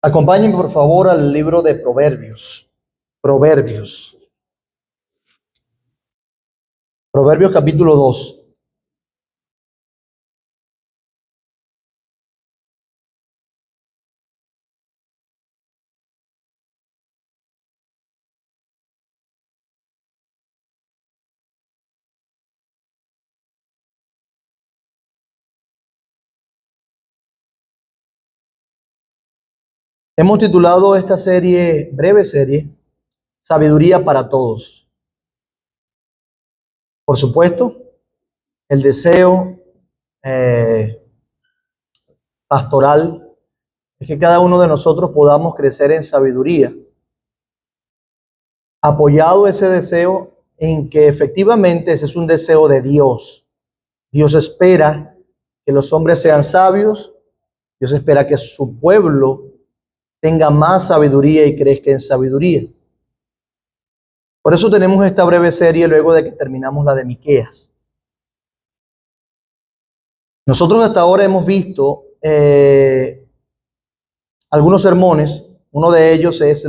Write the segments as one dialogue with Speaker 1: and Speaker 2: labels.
Speaker 1: Acompáñenme por favor al libro de Proverbios. Proverbios. Proverbios capítulo 2. Hemos titulado esta serie, breve serie, Sabiduría para Todos. Por supuesto, el deseo pastoral es que cada uno de nosotros podamos crecer en sabiduría. Apoyado ese deseo en que efectivamente ese es un deseo de Dios. Dios espera que los hombres sean sabios. Dios espera que su pueblo tenga más sabiduría y crezca en sabiduría. Por eso tenemos esta breve serie luego de que terminamos la de Miqueas. Nosotros hasta ahora hemos visto algunos sermones. Uno de ellos es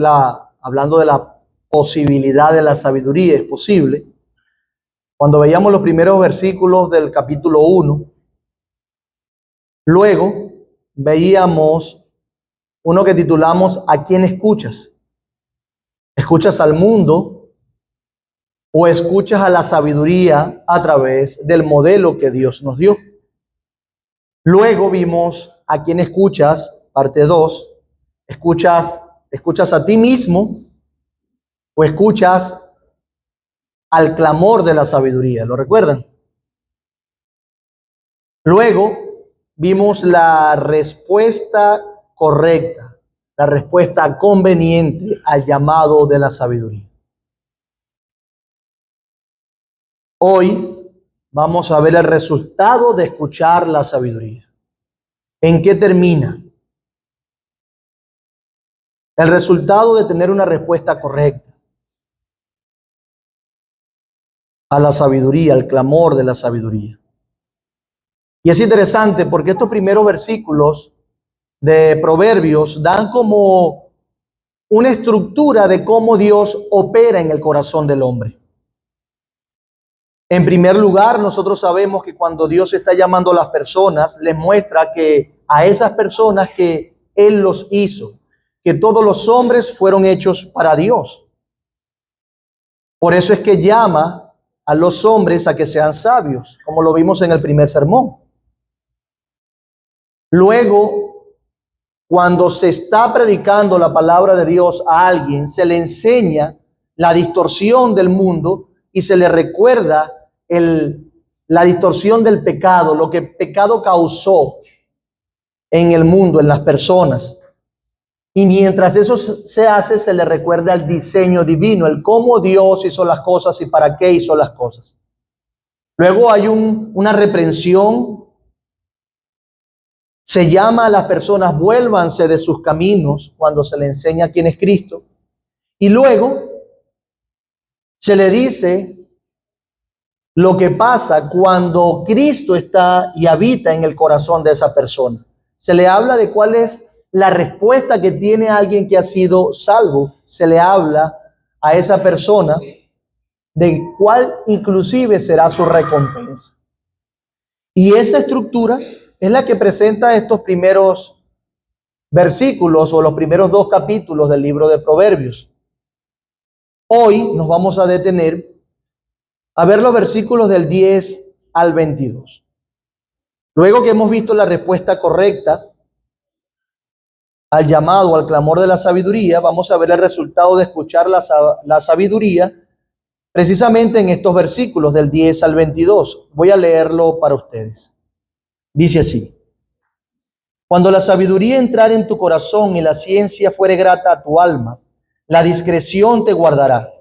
Speaker 1: hablando de la posibilidad de la sabiduría. Es posible. Cuando veíamos los primeros versículos del capítulo 1, luego veíamos uno que titulamos ¿A quién escuchas? ¿Escuchas al mundo o escuchas a la sabiduría a través del modelo que Dios nos dio? Luego vimos ¿A quién escuchas? Parte 2. ¿Escuchas a ti mismo o escuchas al clamor de la sabiduría? ¿Lo recuerdan? Luego vimos la respuesta correcta, la respuesta conveniente al llamado de la sabiduría. Hoy vamos a ver el resultado de escuchar la sabiduría. ¿En qué termina? El resultado de tener una respuesta correcta a la sabiduría, al clamor de la sabiduría. Y es interesante porque estos primeros versículos de Proverbios dan como una estructura de cómo Dios opera en el corazón del hombre. En primer lugar, nosotros sabemos que cuando Dios está llamando a las personas, les muestra que a esas personas que Él los hizo, que todos los hombres fueron hechos para Dios. Por eso es que llama a los hombres a que sean sabios, como lo vimos en el primer sermón. Luego, cuando se está predicando la palabra de Dios a alguien, se le enseña la distorsión del mundo y se le recuerda la distorsión del pecado, lo que el pecado causó en el mundo, en las personas. Y mientras eso se hace, se le recuerda el diseño divino, el cómo Dios hizo las cosas y para qué hizo las cosas. Luego hay una reprensión. Se llama a las personas, vuélvanse de sus caminos, cuando se le enseña quién es Cristo. Y luego se le dice lo que pasa cuando Cristo está y habita en el corazón de esa persona. Se le habla de cuál es la respuesta que tiene alguien que ha sido salvo. Se le habla a esa persona de cuál inclusive será su recompensa. Y esa estructura es la que presenta estos primeros versículos o los primeros 2 capítulos del libro de Proverbios. Hoy nos vamos a detener a ver los versículos del 10 al 22. Luego que hemos visto la respuesta correcta al llamado, al clamor de la sabiduría, vamos a ver el resultado de escuchar la sabiduría precisamente en estos versículos del 10 al 22. Voy a leerlo para ustedes. Dice así: Cuando la sabiduría entrare en tu corazón y la ciencia fuere grata a tu alma, la discreción te guardará,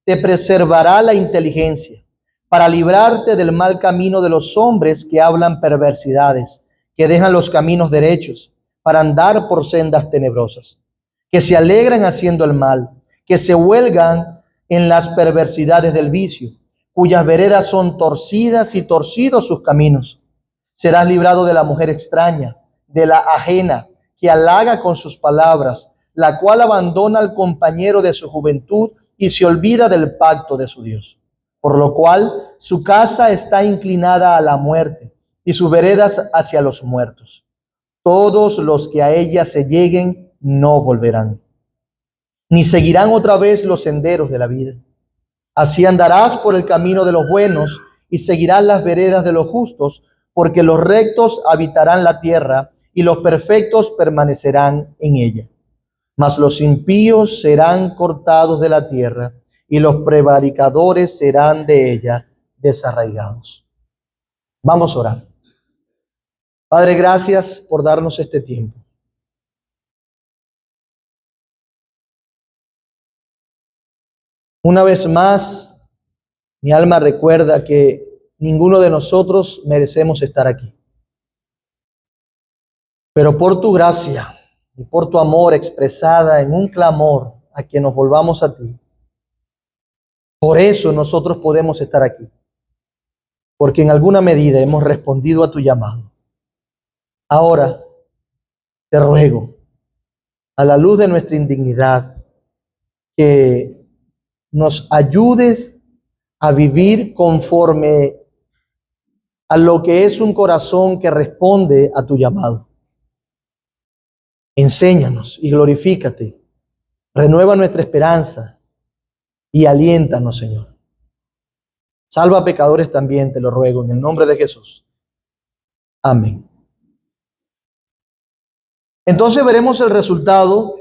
Speaker 1: te preservará la inteligencia, para librarte del mal camino de los hombres que hablan perversidades, que dejan los caminos derechos, para andar por sendas tenebrosas, que se alegran haciendo el mal, que se huelgan en las perversidades del vicio, cuyas veredas son torcidas y torcidos sus caminos. Serás librado de la mujer extraña, de la ajena, que halaga con sus palabras, la cual abandona al compañero de su juventud y se olvida del pacto de su Dios. Por lo cual su casa está inclinada a la muerte y sus veredas hacia los muertos. Todos los que a ella se lleguen no volverán, ni seguirán otra vez los senderos de la vida. Así andarás por el camino de los buenos y seguirás las veredas de los justos, porque los rectos habitarán la tierra y los perfectos permanecerán en ella. Mas los impíos serán cortados de la tierra y los prevaricadores serán de ella desarraigados. Vamos a orar. Padre, gracias por darnos este tiempo. Una vez más, mi alma recuerda que ninguno de nosotros merecemos estar aquí. Pero por tu gracia y por tu amor expresada en un clamor a que nos volvamos a ti, por eso nosotros podemos estar aquí. Porque en alguna medida hemos respondido a tu llamado. Ahora te ruego, a la luz de nuestra indignidad, que nos ayudes a vivir conforme a lo que es un corazón que responde a tu llamado. Enséñanos y glorifícate. Renueva nuestra esperanza y aliéntanos, Señor. Salva a pecadores también, te lo ruego, en el nombre de Jesús. Amén. Entonces veremos el resultado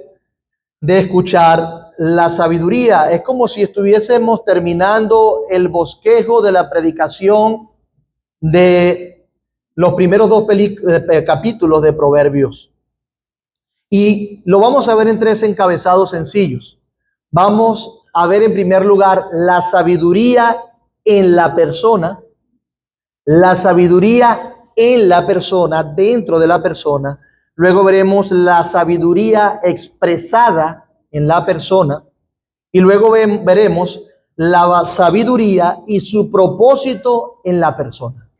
Speaker 1: de escuchar la sabiduría. Es como si estuviésemos terminando el bosquejo de la predicación de los primeros dos capítulos de Proverbios. Y lo vamos a ver en tres encabezados sencillos. Vamos a ver en primer lugar la sabiduría en la persona, la sabiduría en la persona, dentro de la persona. Luego veremos la sabiduría expresada en la persona y luego veremos la sabiduría y su propósito en la persona.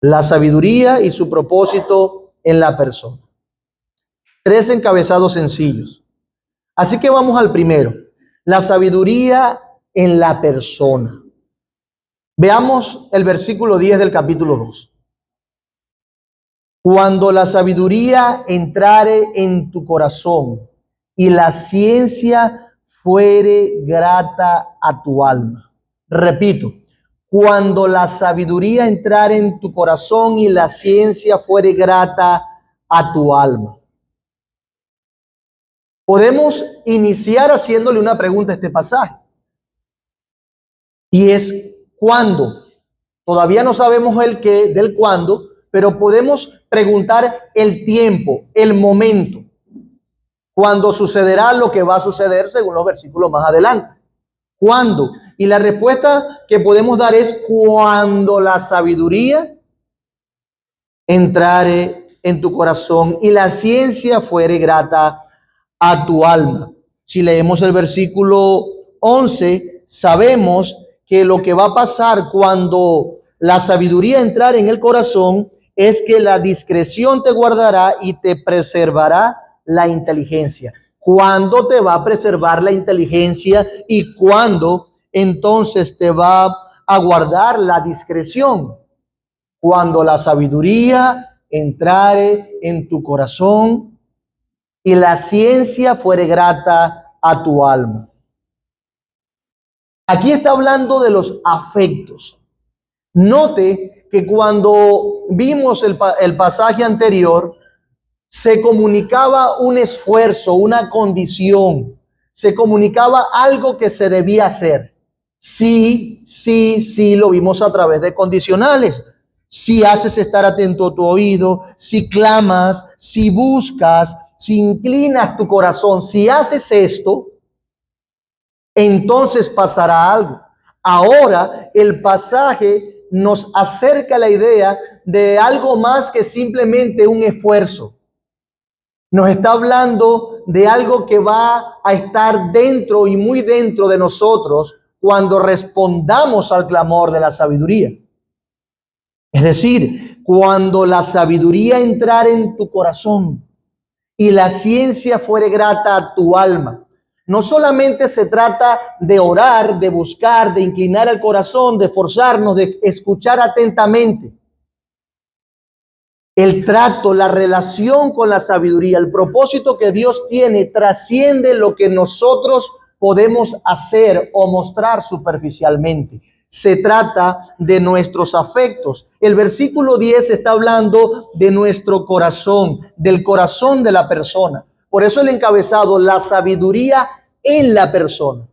Speaker 1: La sabiduría y su propósito en la persona. Tres encabezados sencillos. Así que vamos al primero. La sabiduría en la persona. Veamos el versículo 10 del capítulo 2. Cuando la sabiduría entrare en tu corazón y la ciencia fuere grata a tu alma. Repito, cuando la sabiduría entrare en tu corazón y la ciencia fuere grata a tu alma. Podemos iniciar haciéndole una pregunta a este pasaje. Y es ¿cuándo? Todavía no sabemos el qué del cuándo, pero podemos preguntar el tiempo, el momento, cuando sucederá lo que va a suceder según los versículos más adelante. ¿Cuándo? Y la respuesta que podemos dar es cuando la sabiduría entrare en tu corazón y la ciencia fuere grata a tu alma. Si leemos el versículo 11, sabemos que lo que va a pasar cuando la sabiduría entrar en el corazón es que la discreción te guardará y te preservará la inteligencia. ¿Cuándo te va a preservar la inteligencia y cuándo entonces te va a guardar la discreción? Cuando la sabiduría entrare en tu corazón y la ciencia fuere grata a tu alma. Aquí está hablando de los afectos. Note que cuando vimos el pasaje anterior, se comunicaba un esfuerzo, una condición, se comunicaba algo que se debía hacer. Sí, lo vimos a través de condicionales. Si haces estar atento a tu oído, si clamas, si buscas, si inclinas tu corazón, si haces esto, entonces pasará algo. Ahora el pasaje nos acerca a la idea de algo más que simplemente un esfuerzo. Nos está hablando de algo que va a estar dentro y muy dentro de nosotros cuando respondamos al clamor de la sabiduría. Es decir, cuando la sabiduría entrare en tu corazón y la ciencia fuere grata a tu alma. No solamente se trata de orar, de buscar, de inclinar el corazón, de esforzarnos, de escuchar atentamente. El trato, la relación con la sabiduría, el propósito que Dios tiene trasciende lo que nosotros podemos hacer o mostrar superficialmente. Se trata de nuestros afectos. El versículo 10 está hablando de nuestro corazón, del corazón de la persona. Por eso el encabezado, la sabiduría en la persona.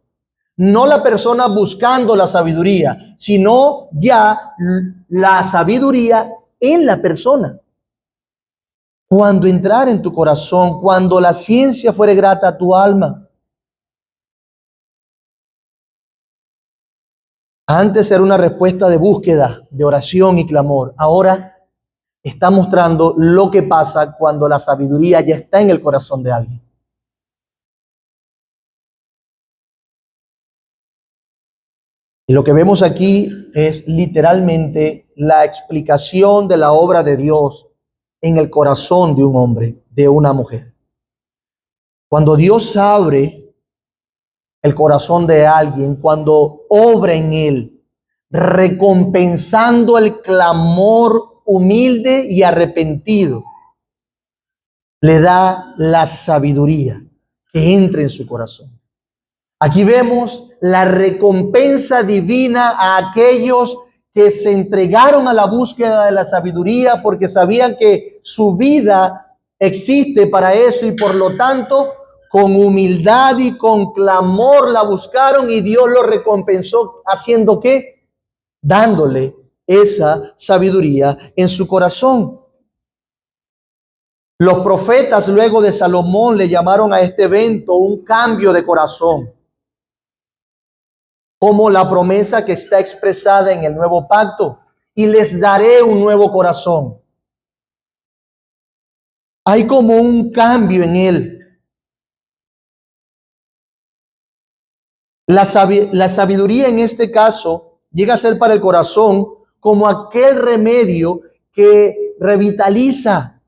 Speaker 1: No la persona buscando la sabiduría, sino ya la sabiduría en la persona. Cuando entrar en tu corazón, cuando la ciencia fuere grata a tu alma. Antes era una respuesta de búsqueda, de oración y clamor. Ahora está mostrando lo que pasa cuando la sabiduría ya está en el corazón de alguien. Y lo que vemos aquí es literalmente la explicación de la obra de Dios en el corazón de un hombre, de una mujer. Cuando Dios abre el corazón de alguien, cuando obra en él, recompensando el clamor humilde y arrepentido, le da la sabiduría que entra en su corazón. Aquí vemos la recompensa divina a aquellos que se entregaron a la búsqueda de la sabiduría porque sabían que su vida existe para eso y por lo tanto con humildad y con clamor la buscaron y Dios lo recompensó haciendo ¿qué? Dándole esa sabiduría en su corazón. Los profetas luego de Salomón le llamaron a este evento un cambio de corazón, como la promesa que está expresada en el nuevo pacto, y les daré un nuevo corazón. Hay como un cambio en él. La sabiduría en este caso llega a ser para el corazón como aquel remedio que revitaliza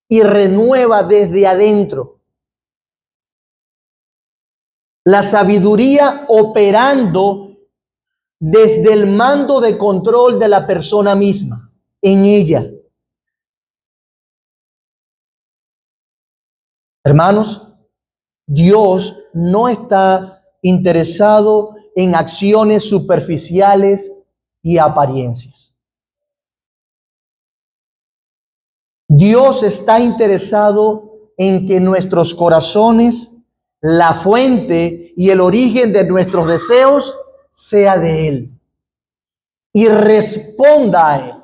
Speaker 1: y renueva desde adentro. La sabiduría operando desde el mando de control de la persona misma, en ella. Hermanos, Dios no está interesado en acciones superficiales y apariencias. Dios está interesado en que nuestros corazones, la fuente y el origen de nuestros deseos sea de Él y responda a Él.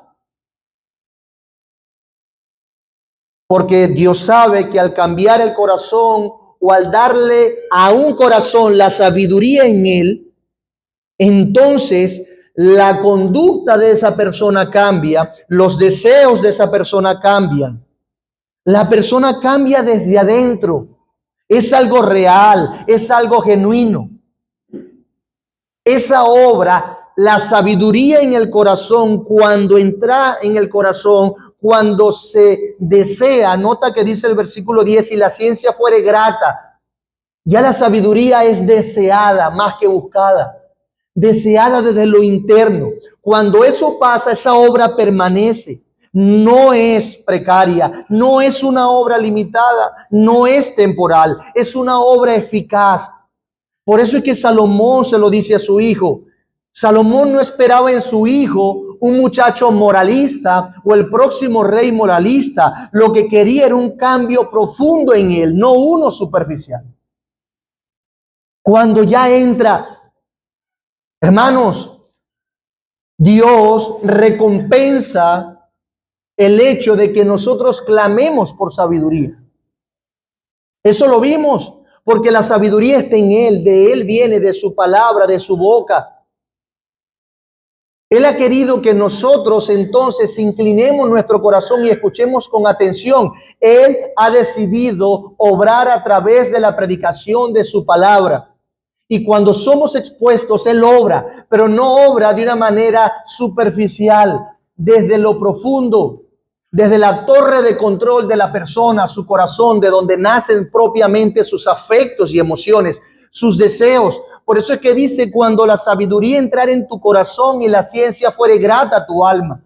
Speaker 1: Porque Dios sabe que al cambiar el corazón o al darle a un corazón la sabiduría en él, entonces la conducta de esa persona cambia, los deseos de esa persona cambian. La persona cambia desde adentro. Es algo real, es algo genuino. Esa obra, la sabiduría en el corazón, cuando entra en el corazón, cuando se desea, nota que dice el versículo 10, y la ciencia fuere grata. Ya la sabiduría es deseada más que buscada, deseada desde lo interno. Cuando eso pasa, esa obra permanece. No es precaria, no es una obra limitada, no es temporal, es una obra eficaz. Por eso es que Salomón se lo dice a su hijo. Salomón no esperaba en su hijo un muchacho moralista o el próximo rey moralista. Lo que quería era un cambio profundo en él, no uno superficial. Cuando ya entra, hermanos, Dios recompensa el hecho de que nosotros clamemos por sabiduría. Eso lo vimos, porque la sabiduría está en Él, de Él viene, de su palabra, de su boca. Él ha querido que nosotros entonces inclinemos nuestro corazón y escuchemos con atención. Él ha decidido obrar a través de la predicación de su palabra. Y cuando somos expuestos, Él obra, pero no obra de una manera superficial. desde lo profundo, desde la torre de control de la persona, su corazón, de donde nacen propiamente sus afectos y emociones, sus deseos. Por eso es que dice, cuando la sabiduría entrara en tu corazón y la ciencia fuere grata a tu alma.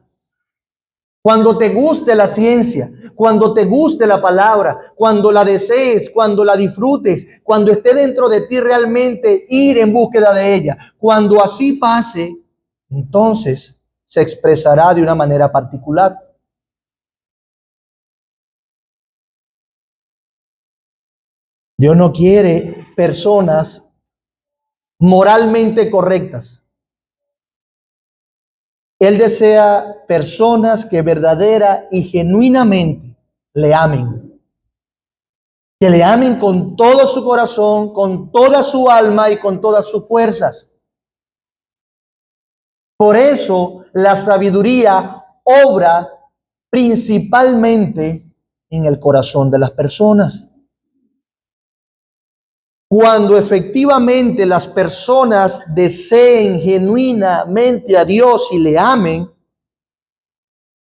Speaker 1: Cuando te guste la ciencia, cuando te guste la palabra, cuando la desees, cuando la disfrutes, cuando esté dentro de ti realmente ir en búsqueda de ella. Cuando así pase, entonces se expresará de una manera particular. Dios no quiere personas moralmente correctas. Él desea personas que verdadera y genuinamente le amen. Que le amen con todo su corazón, con toda su alma y con todas sus fuerzas. Por eso la sabiduría obra principalmente en el corazón de las personas. Cuando efectivamente las personas deseen genuinamente a Dios y le amen,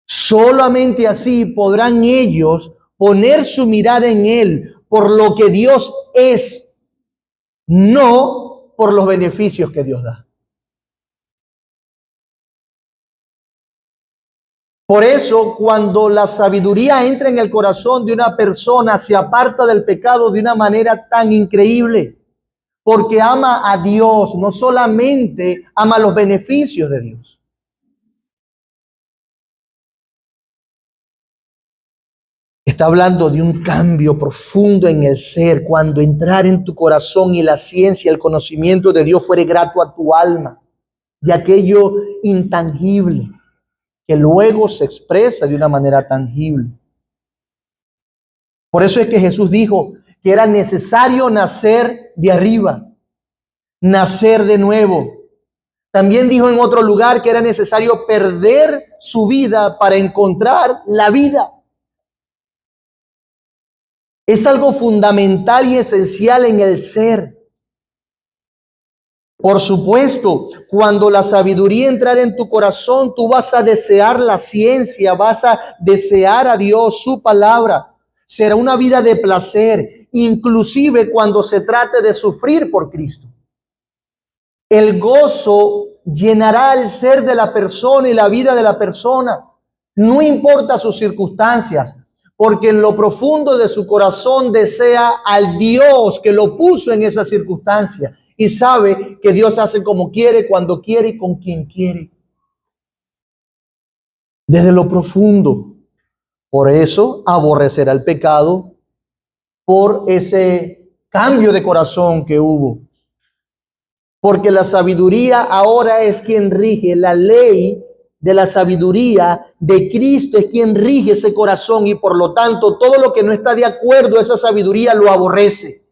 Speaker 1: solamente así podrán ellos poner su mirada en Él por lo que Dios es, no por los beneficios que Dios da. Por eso, cuando la sabiduría entra en el corazón de una persona, se aparta del pecado de una manera tan increíble, porque ama a Dios, no solamente ama los beneficios de Dios. Está hablando de un cambio profundo en el ser, cuando entrar en tu corazón y la ciencia, el conocimiento de Dios fuere grato a tu alma, de aquello intangible que luego se expresa de una manera tangible. Por eso es que Jesús dijo que era necesario nacer de arriba, nacer de nuevo. También dijo en otro lugar que era necesario perder su vida para encontrar la vida. Es algo fundamental y esencial en el ser. Por supuesto, cuando la sabiduría entrara en tu corazón, tú vas a desear la ciencia, vas a desear a Dios, su palabra. Será una vida de placer, inclusive cuando se trate de sufrir por Cristo. El gozo llenará el ser de la persona y la vida de la persona. No importa sus circunstancias, porque en lo profundo de su corazón desea al Dios que lo puso en esa circunstancia. Y sabe que Dios hace como quiere, cuando quiere y con quien quiere. Desde lo profundo. Por eso aborrecerá el pecado por ese cambio de corazón que hubo. Porque la sabiduría ahora es quien rige. La ley de la sabiduría de Cristo es quien rige ese corazón. Y por lo tanto, todo lo que no está de acuerdo a esa sabiduría lo aborrece.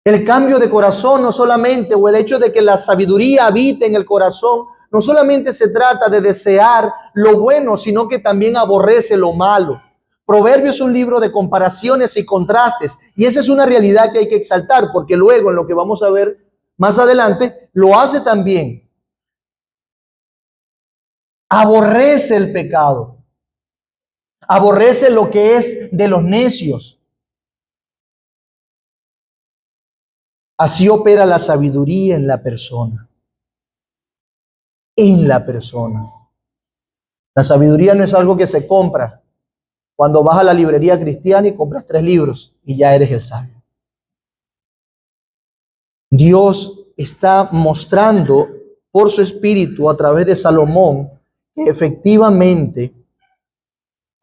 Speaker 1: El cambio de corazón no solamente, o el hecho de que la sabiduría habite en el corazón, no solamente se trata de desear lo bueno, sino que también aborrece lo malo. Proverbios es un libro de comparaciones y contrastes, y esa es una realidad que hay que exaltar, porque luego en lo que vamos a ver más adelante, lo hace también. Aborrece el pecado, aborrece lo que es de los necios. Así opera la sabiduría en la persona. En la persona. La sabiduría no es algo que se compra. Cuando vas a la librería cristiana y compras 3 libros y ya eres el sabio. Dios está mostrando por su espíritu a través de Salomón que efectivamente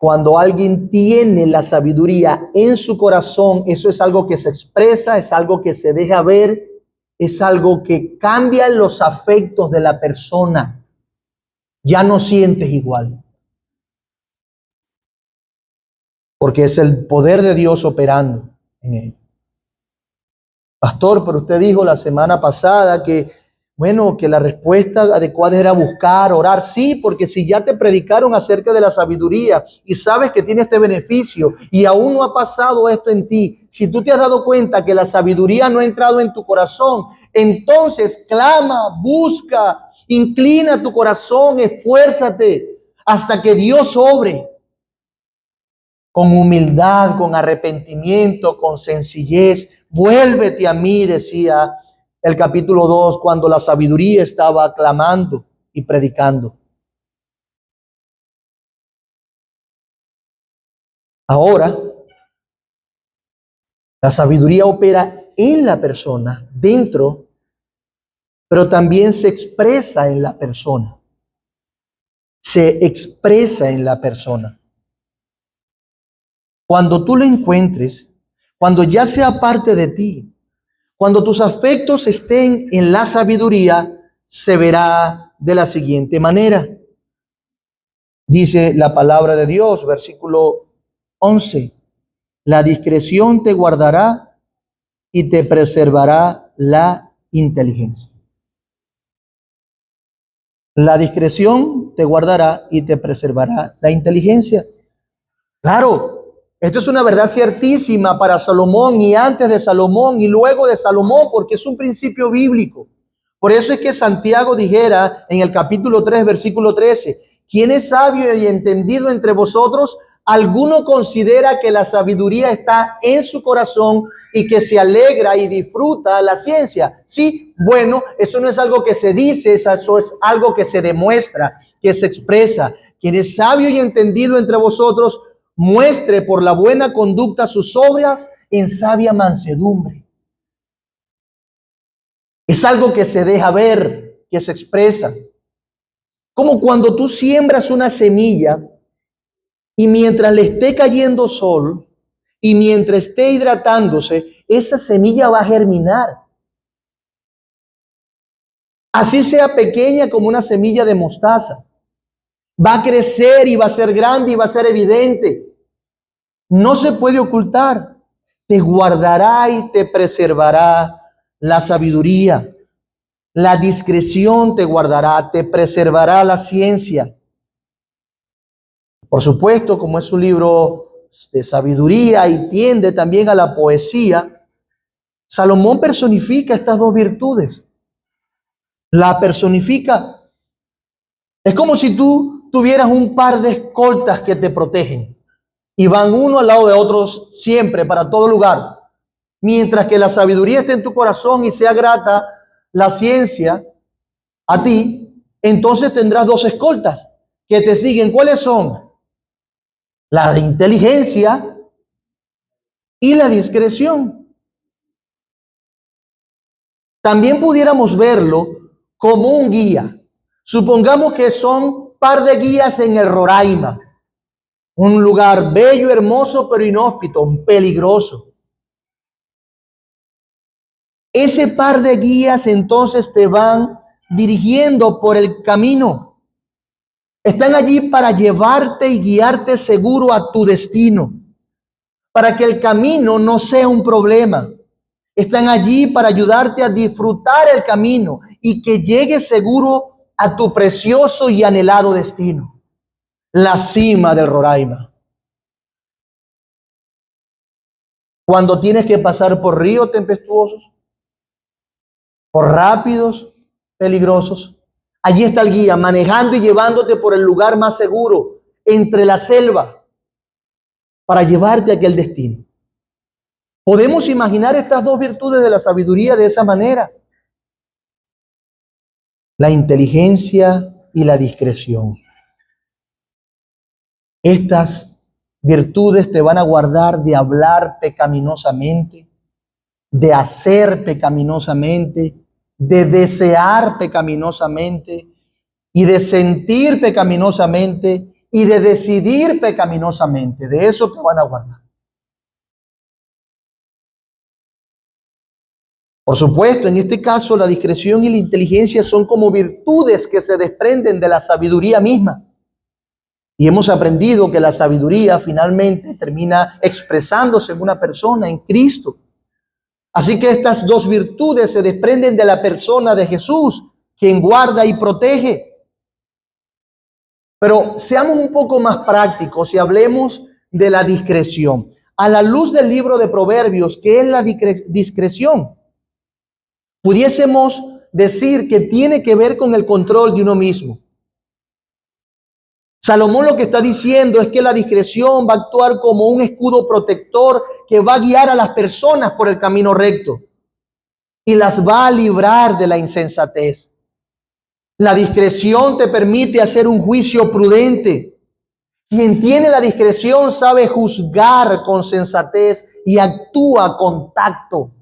Speaker 1: cuando alguien tiene la sabiduría en su corazón, eso es algo que se expresa, es algo que se deja ver, es algo que cambia los afectos de la persona. Ya no sientes igual. Porque es el poder de Dios operando en él. Pastor, pero usted dijo la semana pasada que, bueno, que la respuesta adecuada era buscar, orar. Sí, porque si ya te predicaron acerca de la sabiduría y sabes que tiene este beneficio y aún no ha pasado esto en ti, si tú te has dado cuenta que la sabiduría no ha entrado en tu corazón, entonces clama, busca Inclina tu corazón, esfuérzate hasta que Dios obre. Con humildad, con arrepentimiento, con sencillez. Vuélvete a mí, decía el capítulo 2, cuando la sabiduría estaba aclamando y predicando. Ahora, la sabiduría opera en la persona, dentro, pero también se expresa en la persona. Se expresa en la persona. Cuando tú lo encuentres, cuando ya sea parte de ti, cuando tus afectos estén en la sabiduría, se verá de la siguiente manera. Dice la palabra de Dios, versículo 11. La discreción te guardará y te preservará la inteligencia. La discreción te guardará y te preservará la inteligencia. Claro, esto es una verdad ciertísima para Salomón y antes de Salomón y luego de Salomón, porque es un principio bíblico. Por eso es que Santiago dijera en el capítulo 3, versículo 13, ¿quién es sabio y entendido entre vosotros? ¿Alguno considera que la sabiduría está en su corazón y que se alegra y disfruta la ciencia? Sí, bueno, eso no es algo que se dice, eso es algo que se demuestra, que se expresa. ¿Quién es sabio y entendido entre vosotros? Muestre por la buena conducta sus obras en sabia mansedumbre. Es algo que se deja ver, que se expresa. Como cuando tú siembras una semilla y mientras le esté cayendo sol y mientras esté hidratándose, esa semilla va a germinar. Así sea pequeña como una semilla de mostaza. Va a crecer y va a ser grande y va a ser evidente. No se puede ocultar. Te guardará y te preservará la sabiduría. La discreción te guardará, te preservará la ciencia. Por supuesto, como es un libro de sabiduría y tiende también a la poesía, Salomón personifica estas dos virtudes. La personifica. Es como si tú tuvieras un par de escoltas que te protegen y van uno al lado de otros siempre, para todo lugar. Mientras que la sabiduría esté en tu corazón y sea grata la ciencia a ti, entonces tendrás dos escoltas que te siguen. ¿Cuáles son? La de inteligencia y la discreción. También pudiéramos verlo como un guía. Supongamos que son par de guías en el Roraima, un lugar bello, hermoso, pero inhóspito, peligroso. Ese par de guías entonces te van dirigiendo por el camino. Están allí para llevarte y guiarte seguro a tu destino, para que el camino no sea un problema. Están allí para ayudarte a disfrutar el camino y que llegues seguro a tu precioso y anhelado destino, la cima del Roraima. Cuando tienes que pasar por ríos tempestuosos, por rápidos, peligrosos, allí está el guía manejando y llevándote por el lugar más seguro, entre la selva, para llevarte a aquel destino. Podemos imaginar estas dos virtudes de la sabiduría de esa manera. La inteligencia y la discreción. Estas virtudes te van a guardar de hablar pecaminosamente, de hacer pecaminosamente, de desear pecaminosamente y de sentir pecaminosamente y de decidir pecaminosamente. De eso te van a guardar. Por supuesto, en este caso la discreción y la inteligencia son como virtudes que se desprenden de la sabiduría misma. Y hemos aprendido que la sabiduría finalmente termina expresándose en una persona, en Cristo. Así que estas dos virtudes se desprenden de la persona de Jesús, quien guarda y protege. Pero seamos un poco más prácticos y hablemos de la discreción. A la luz del libro de Proverbios, ¿qué es la discreción? Pudiésemos decir que tiene que ver con el control de uno mismo. Salomón lo que está diciendo es que la discreción va a actuar como un escudo protector que va a guiar a las personas por el camino recto y las va a librar de la insensatez. La discreción te permite hacer un juicio prudente. Quien tiene la discreción sabe juzgar con sensatez y actúa con tacto.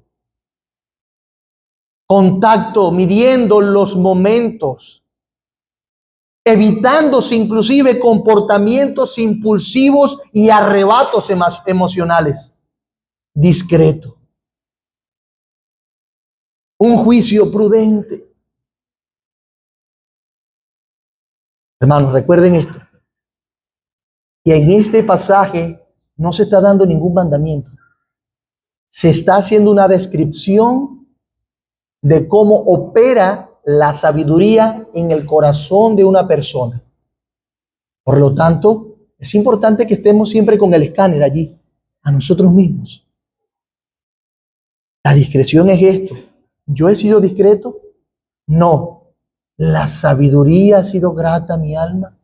Speaker 1: Con tacto, midiendo los momentos, evitándose inclusive comportamientos impulsivos y arrebatos emocionales. Discreto. Un juicio prudente. Hermanos, recuerden esto. Y en este pasaje no se está dando ningún mandamiento. Se está haciendo una descripción de cómo opera la sabiduría en el corazón de una persona. Por lo tanto, es importante que estemos siempre con el escáner allí, a nosotros mismos. La discreción es esto. ¿Yo he sido discreto? No. La sabiduría ha sido grata a mi alma.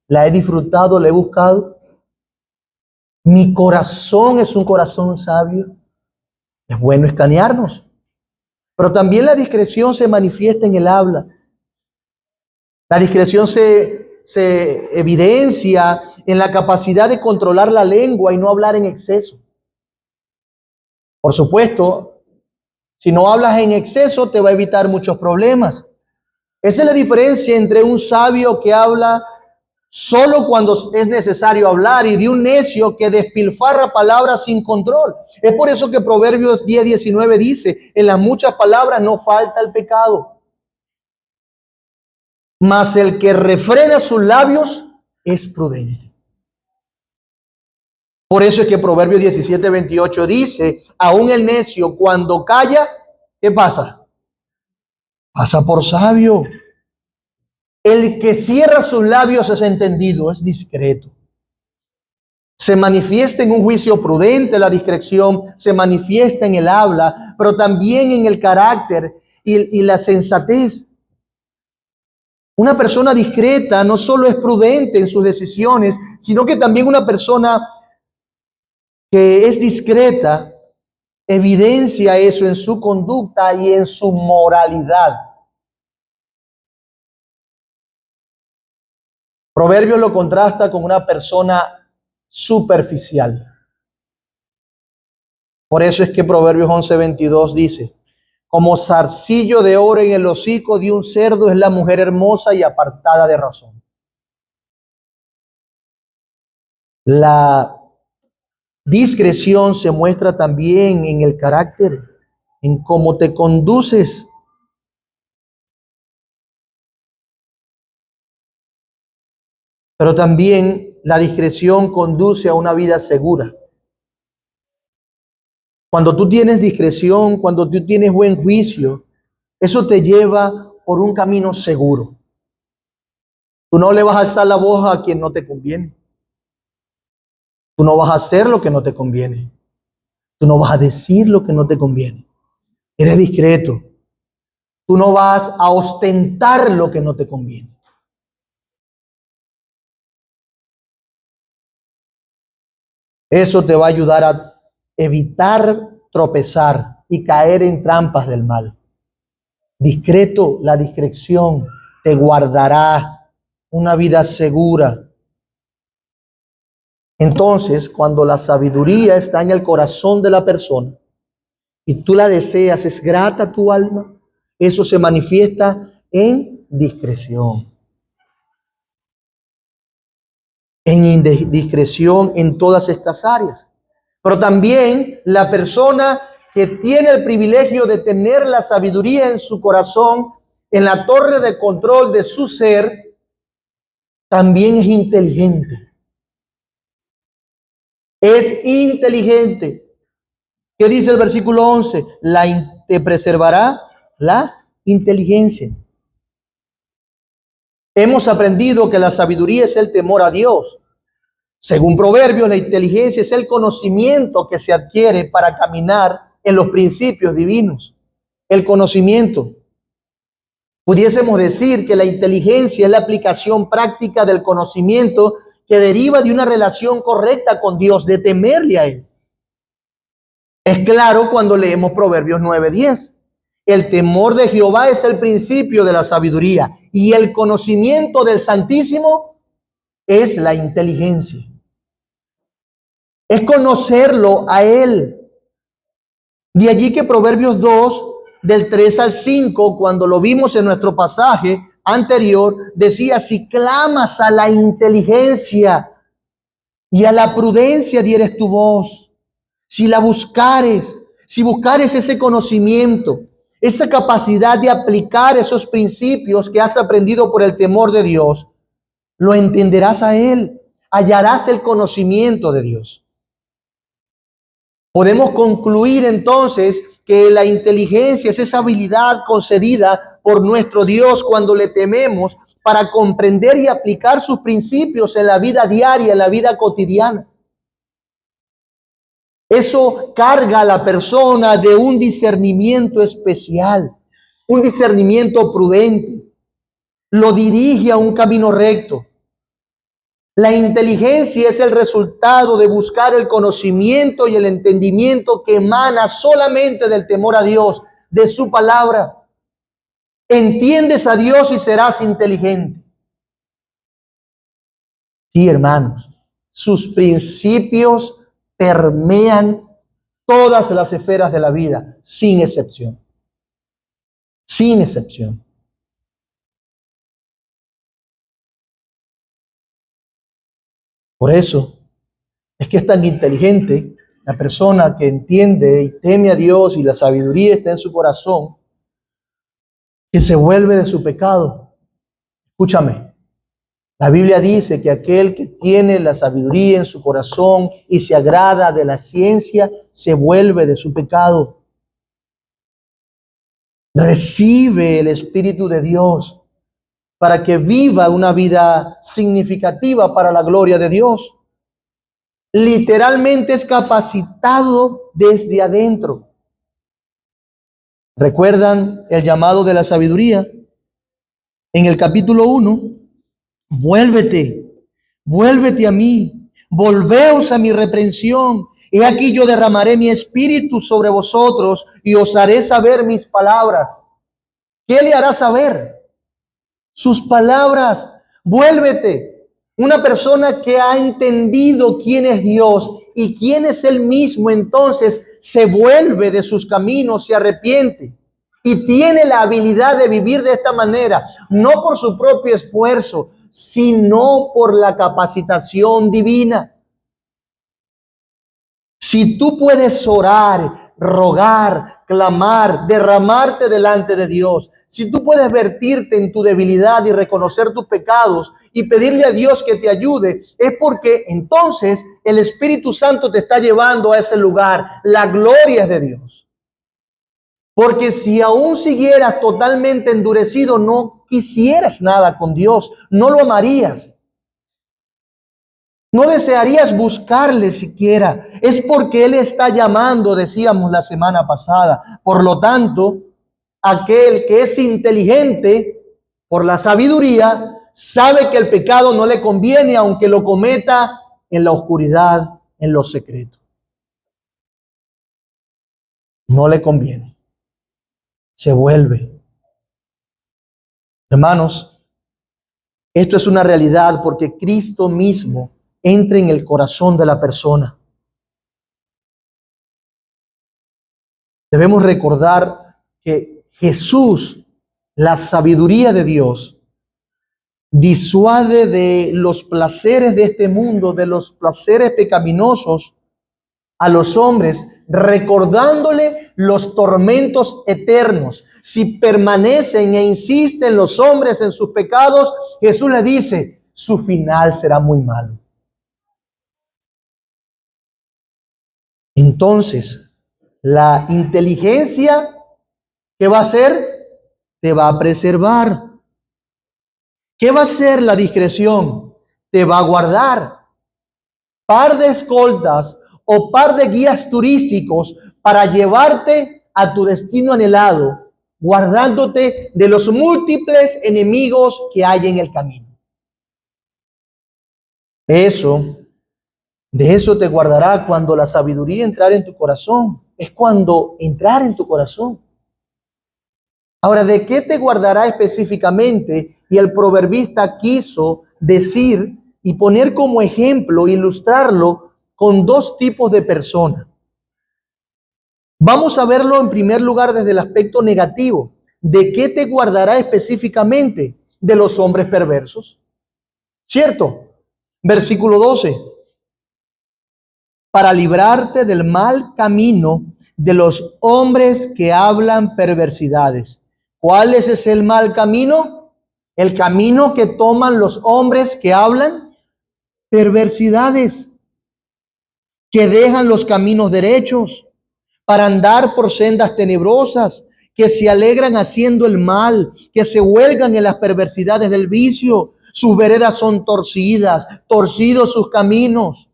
Speaker 1: La he disfrutado, la he buscado. Mi corazón es un corazón sabio. Es bueno escanearnos. Pero también la discreción se manifiesta en el habla. La discreción se evidencia en la capacidad de controlar la lengua y no hablar en exceso. Por supuesto, si no hablas en exceso te va a evitar muchos problemas. Esa es la diferencia entre un sabio que habla solo cuando es necesario hablar y de un necio que despilfarra palabras sin control. Es por eso que Proverbios 10:19 dice, en las muchas palabras no falta el pecado, mas el que refrena sus labios es prudente. Por eso es que Proverbios 17:28 dice, aún el necio cuando calla, ¿qué pasa? Pasa por sabio. El que cierra sus labios es entendido, es discreto. Se manifiesta en un juicio prudente, la discreción se manifiesta en el habla, pero también en el carácter y la sensatez. Una persona discreta no solo es prudente en sus decisiones, sino que también una persona que es discreta evidencia eso en su conducta y en su moralidad. Proverbios lo contrasta con una persona superficial. Por eso es que Proverbios 11:22 dice, como zarcillo de oro en el hocico de un cerdo es la mujer hermosa y apartada de razón. La discreción se muestra también en el carácter, en cómo te conduces. Pero también la discreción conduce a una vida segura. Cuando tú tienes discreción, cuando tú tienes buen juicio, eso te lleva por un camino seguro. Tú no le vas a alzar la voz a quien no te conviene. Tú no vas a hacer lo que no te conviene. Tú no vas a decir lo que no te conviene. Eres discreto. Tú no vas a ostentar lo que no te conviene. Eso te va a ayudar a evitar tropezar y caer en trampas del mal. Discreto, la discreción te guardará una vida segura. Entonces, cuando la sabiduría está en el corazón de la persona y tú la deseas, es grata a tu alma, eso se manifiesta en discreción. En indiscreción en todas estas áreas. Pero también la persona que tiene el privilegio de tener la sabiduría en su corazón, en la torre de control de su ser, también es inteligente. Es inteligente. ¿Qué dice el versículo 11? Te preservará la inteligencia. Hemos aprendido que la sabiduría es el temor a Dios. Según Proverbios, la inteligencia es el conocimiento que se adquiere para caminar en los principios divinos. El conocimiento. Pudiésemos decir que la inteligencia es la aplicación práctica del conocimiento que deriva de una relación correcta con Dios, de temerle a Él. Es claro cuando leemos Proverbios 9:10. El temor de Jehová es el principio de la sabiduría y el conocimiento del Santísimo es la inteligencia. Es conocerlo a Él. De allí que Proverbios 2, del 3 al 5, cuando lo vimos en nuestro pasaje anterior, decía: si clamas a la inteligencia y a la prudencia dieres tu voz, si la buscares, si buscares ese conocimiento, esa capacidad de aplicar esos principios que has aprendido por el temor de Dios, lo entenderás a Él, hallarás el conocimiento de Dios. Podemos concluir entonces que la inteligencia es esa habilidad concedida por nuestro Dios cuando le tememos para comprender y aplicar sus principios en la vida diaria, en la vida cotidiana. Eso carga a la persona de un discernimiento especial, un discernimiento prudente. Lo dirige a un camino recto. La inteligencia es el resultado de buscar el conocimiento y el entendimiento que emana solamente del temor a Dios, de su palabra. Entiendes a Dios y serás inteligente. Sí, hermanos, sus principios permean todas las esferas de la vida, sin excepción. Sin excepción. Por eso es que es tan inteligente la persona que entiende y teme a Dios y la sabiduría está en su corazón, que se vuelve de su pecado. Escúchame, la Biblia dice que aquel que tiene la sabiduría en su corazón y se agrada de la ciencia, se vuelve de su pecado. Recibe el Espíritu de Dios para que viva una vida significativa para la gloria de Dios. Literalmente es capacitado desde adentro. ¿Recuerdan el llamado de la sabiduría? En el capítulo 1, vuélvete a mí, volveos a mi reprensión. He aquí yo derramaré mi espíritu sobre vosotros y os haré saber mis palabras. ¿Qué le hará saber? Sus palabras. Vuélvete. Una persona que ha entendido quién es Dios y quién es Él mismo, entonces se vuelve de sus caminos, se arrepiente y tiene la habilidad de vivir de esta manera, no por su propio esfuerzo, sino por la capacitación divina. Si tú puedes orar, rogar, clamar, derramarte delante de Dios, si tú puedes vertirte en tu debilidad y reconocer tus pecados y pedirle a Dios que te ayude, es porque entonces el Espíritu Santo te está llevando a ese lugar. La gloria es de Dios. Porque si aún siguieras totalmente endurecido, no quisieras nada con Dios, no lo amarías. No desearías buscarle siquiera. Es porque Él está llamando, decíamos la semana pasada. Por lo tanto, aquel que es inteligente por la sabiduría sabe que el pecado no le conviene, aunque lo cometa en la oscuridad, en lo secreto. No le conviene. Se vuelve. Hermanos, esto es una realidad porque Cristo mismo entra en el corazón de la persona. Debemos recordar que Jesús, la sabiduría de Dios, disuade de los placeres de este mundo, de los placeres pecaminosos a los hombres, recordándole los tormentos eternos. Si permanecen e insisten los hombres en sus pecados, Jesús les dice, su final será muy malo. Entonces, la inteligencia, ¿qué va a hacer? Te va a preservar. ¿Qué va a hacer la discreción? Te va a guardar. Par de escoltas o par de guías turísticos para llevarte a tu destino anhelado guardándote de los múltiples enemigos que hay en el camino. De eso te guardará cuando la sabiduría entrar en tu corazón. Es cuando entrar en tu corazón. Ahora, ¿de qué te guardará específicamente? Y el proverbista quiso decir y poner como ejemplo, ilustrarlo con dos tipos de personas. Vamos a verlo en primer lugar desde el aspecto negativo. ¿De qué te guardará específicamente? De los hombres perversos. ¿Cierto? Versículo 12. Para librarte del mal camino de los hombres que hablan perversidades. ¿Cuál es ese el mal camino? El camino que toman los hombres que hablan perversidades, que dejan los caminos derechos para andar por sendas tenebrosas, que se alegran haciendo el mal, que se huelgan en las perversidades del vicio. Sus veredas son torcidas, torcidos sus caminos.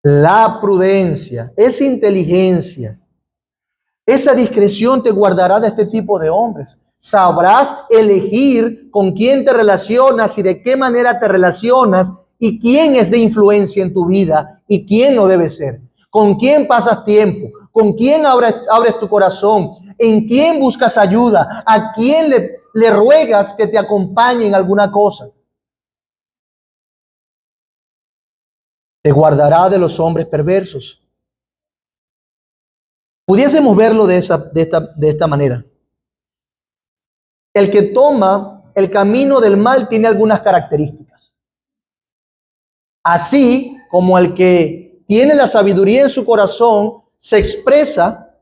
Speaker 1: La prudencia, esa inteligencia, esa discreción te guardará de este tipo de hombres. Sabrás elegir con quién te relacionas y de qué manera te relacionas y quién es de influencia en tu vida y quién no debe ser. Con quién pasas tiempo, con quién abres tu corazón, en quién buscas ayuda, a quién le ruegas que te acompañe en alguna cosa. Te guardará de los hombres perversos. Pudiésemos verlo de esta manera. El que toma el camino del mal tiene algunas características. Así como el que tiene la sabiduría en su corazón se expresa,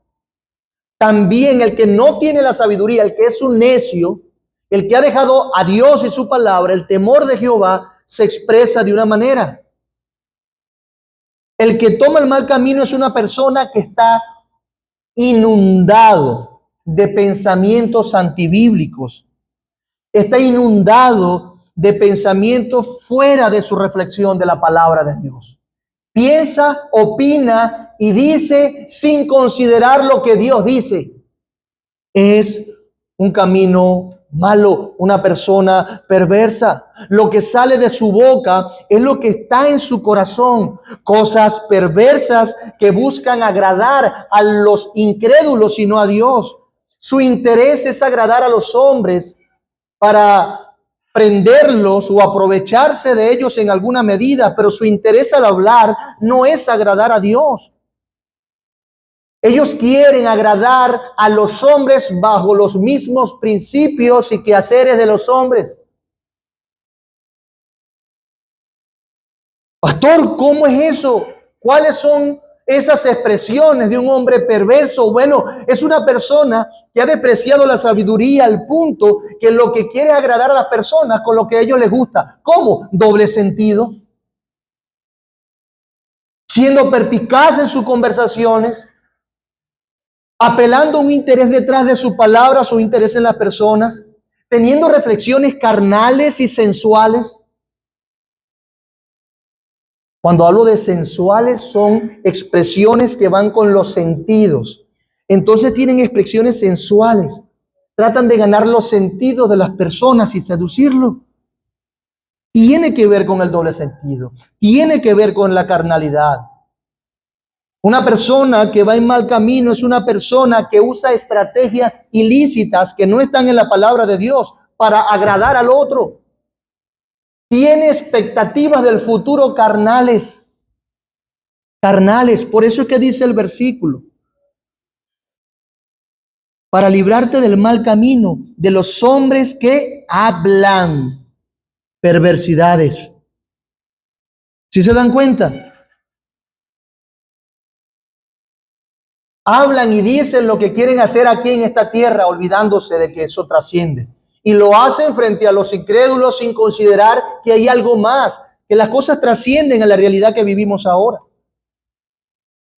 Speaker 1: también el que no tiene la sabiduría, el que es un necio, el que ha dejado a Dios y su palabra, el temor de Jehová, se expresa de una manera. El que toma el mal camino es una persona que está inundado de pensamientos antibíblicos, está inundado de pensamientos fuera de su reflexión de la palabra de Dios. Piensa, opina y dice sin considerar lo que Dios dice. Es un camino malo, una persona perversa. Lo que sale de su boca es lo que está en su corazón. Cosas perversas que buscan agradar a los incrédulos y no a Dios. Su interés es agradar a los hombres para prenderlos o aprovecharse de ellos en alguna medida, pero su interés al hablar no es agradar a Dios. Ellos quieren agradar a los hombres bajo los mismos principios y quehaceres de los hombres. Pastor, ¿cómo es eso? ¿Cuáles son esas expresiones de un hombre perverso? Bueno, es una persona que ha despreciado la sabiduría al punto que lo que quiere es agradar a las personas con lo que a ellos les gusta. ¿Cómo? Doble sentido. Siendo perspicaz en sus conversaciones, apelando a un interés detrás de su palabra, su interés en las personas, teniendo reflexiones carnales y sensuales. Cuando hablo de sensuales, son expresiones que van con los sentidos. Entonces tienen expresiones sensuales. Tratan de ganar los sentidos de las personas y seducirlo. Tiene que ver con el doble sentido. Tiene que ver con la carnalidad. Una persona que va en mal camino es una persona que usa estrategias ilícitas que no están en la palabra de Dios para agradar al otro. Tiene expectativas del futuro carnales. Carnales. Por eso es que dice el versículo. Para librarte del mal camino de los hombres que hablan perversidades. ¿Sí se dan cuenta? Hablan y dicen lo que quieren hacer aquí en esta tierra, olvidándose de que eso trasciende. Y lo hacen frente a los incrédulos sin considerar que hay algo más, que las cosas trascienden a la realidad que vivimos ahora.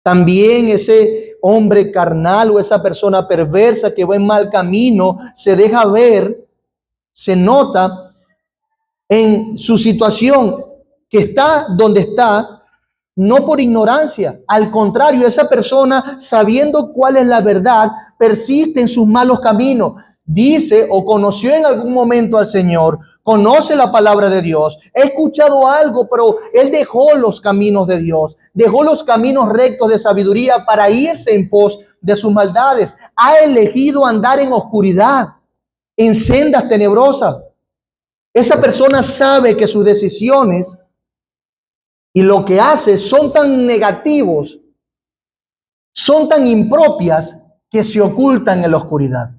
Speaker 1: También ese hombre carnal o esa persona perversa que va en mal camino se deja ver, se nota en su situación, que está donde está no por ignorancia. Al contrario, esa persona, sabiendo cuál es la verdad, persiste en sus malos caminos. Dice o conoció en algún momento al Señor, conoce la palabra de Dios, ha escuchado algo, pero él dejó los caminos de Dios, dejó los caminos rectos de sabiduría para irse en pos de sus maldades. Ha elegido andar en oscuridad, en sendas tenebrosas. Esa persona sabe que sus decisiones y lo que hace son tan negativos, son tan impropias, que se ocultan en la oscuridad.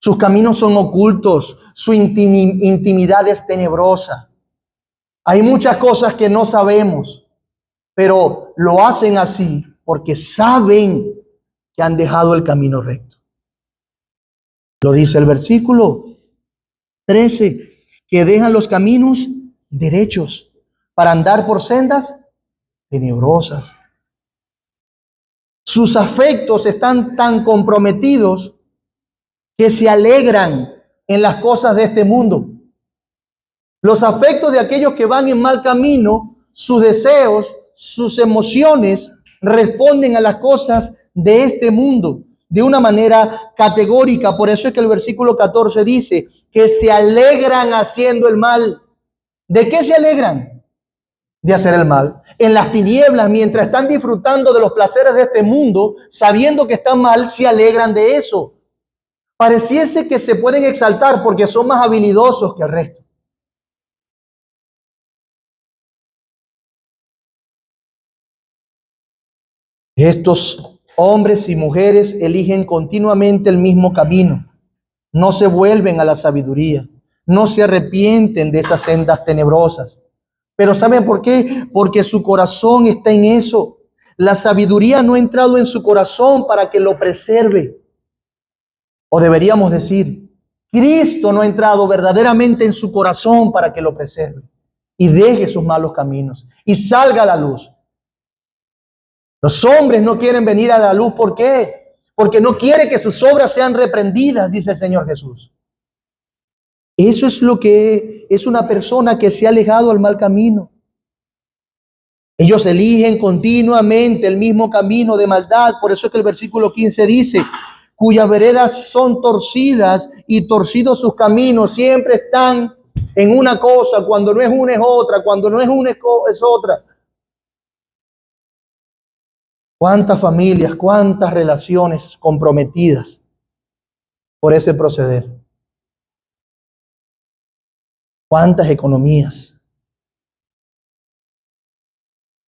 Speaker 1: Sus caminos son ocultos, su intimidad es tenebrosa. Hay muchas cosas que no sabemos, pero lo hacen así porque saben que han dejado el camino recto. Lo dice el versículo 13, que dejan los caminos derechos para andar por sendas tenebrosas. Sus afectos están tan comprometidos que se alegran en las cosas de este mundo. Los afectos de aquellos que van en mal camino, sus deseos, sus emociones responden a las cosas de este mundo de una manera categórica. Por eso es que el versículo 14 dice que se alegran haciendo el mal. ¿De qué se alegran? De hacer el mal. En las tinieblas, mientras están disfrutando de los placeres de este mundo, sabiendo que están mal, se alegran de eso. Pareciese que se pueden exaltar porque son más habilidosos que el resto. Estos hombres y mujeres eligen continuamente el mismo camino. No se vuelven a la sabiduría. No se arrepienten de esas sendas tenebrosas. Pero ¿saben por qué? Porque su corazón está en eso. La sabiduría no ha entrado en su corazón para que lo preserve. O deberíamos decir, Cristo no ha entrado verdaderamente en su corazón para que lo preserve y deje sus malos caminos y salga a la luz. Los hombres no quieren venir a la luz. ¿Por qué? Porque no quiere que sus obras sean reprendidas, dice el Señor Jesús. Eso es lo que es una persona que se ha alejado al mal camino. Ellos eligen continuamente el mismo camino de maldad. Por eso es que el versículo 15 dice, cuyas veredas son torcidas y torcidos sus caminos. Siempre están en una cosa, cuando no es una es otra, cuando no es una es otra. ¿Cuántas familias, cuántas relaciones comprometidas por ese proceder? ¿Cuántas economías?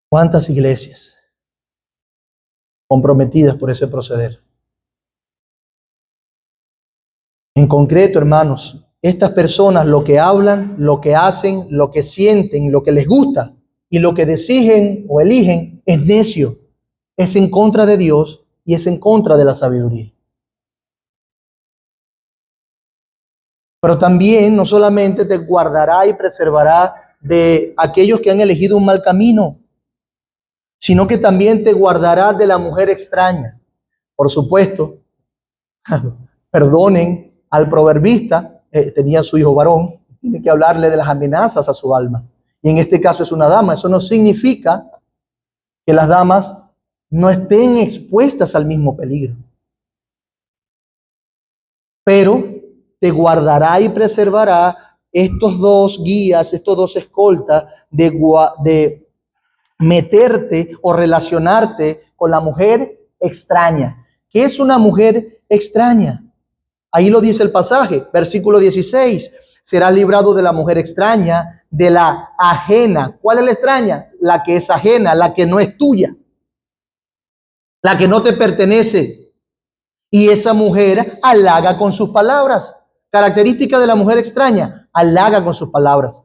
Speaker 1: ¿Cuántas iglesias comprometidas por ese proceder? En concreto, hermanos, estas personas lo que hablan, lo que hacen, lo que sienten, lo que les gusta y lo que deciden o eligen es necio. Es en contra de Dios y es en contra de la sabiduría. Pero también no solamente te guardará y preservará de aquellos que han elegido un mal camino, sino que también te guardará de la mujer extraña. Por supuesto, perdonen al proverbista, tenía su hijo varón, tiene que hablarle de las amenazas a su alma. Y en este caso es una dama. Eso no significa que las damas no estén expuestas al mismo peligro. Pero te guardará y preservará estos dos guías, estos dos escoltas de meterte o relacionarte con la mujer extraña. ¿Qué es una mujer extraña? Ahí lo dice el pasaje, versículo 16. Será librado de la mujer extraña, de la ajena. ¿Cuál es la extraña? La que es ajena, la que no es tuya, la que no te pertenece. Y esa mujer halaga con sus palabras. Característica de la mujer extraña, halaga con sus palabras.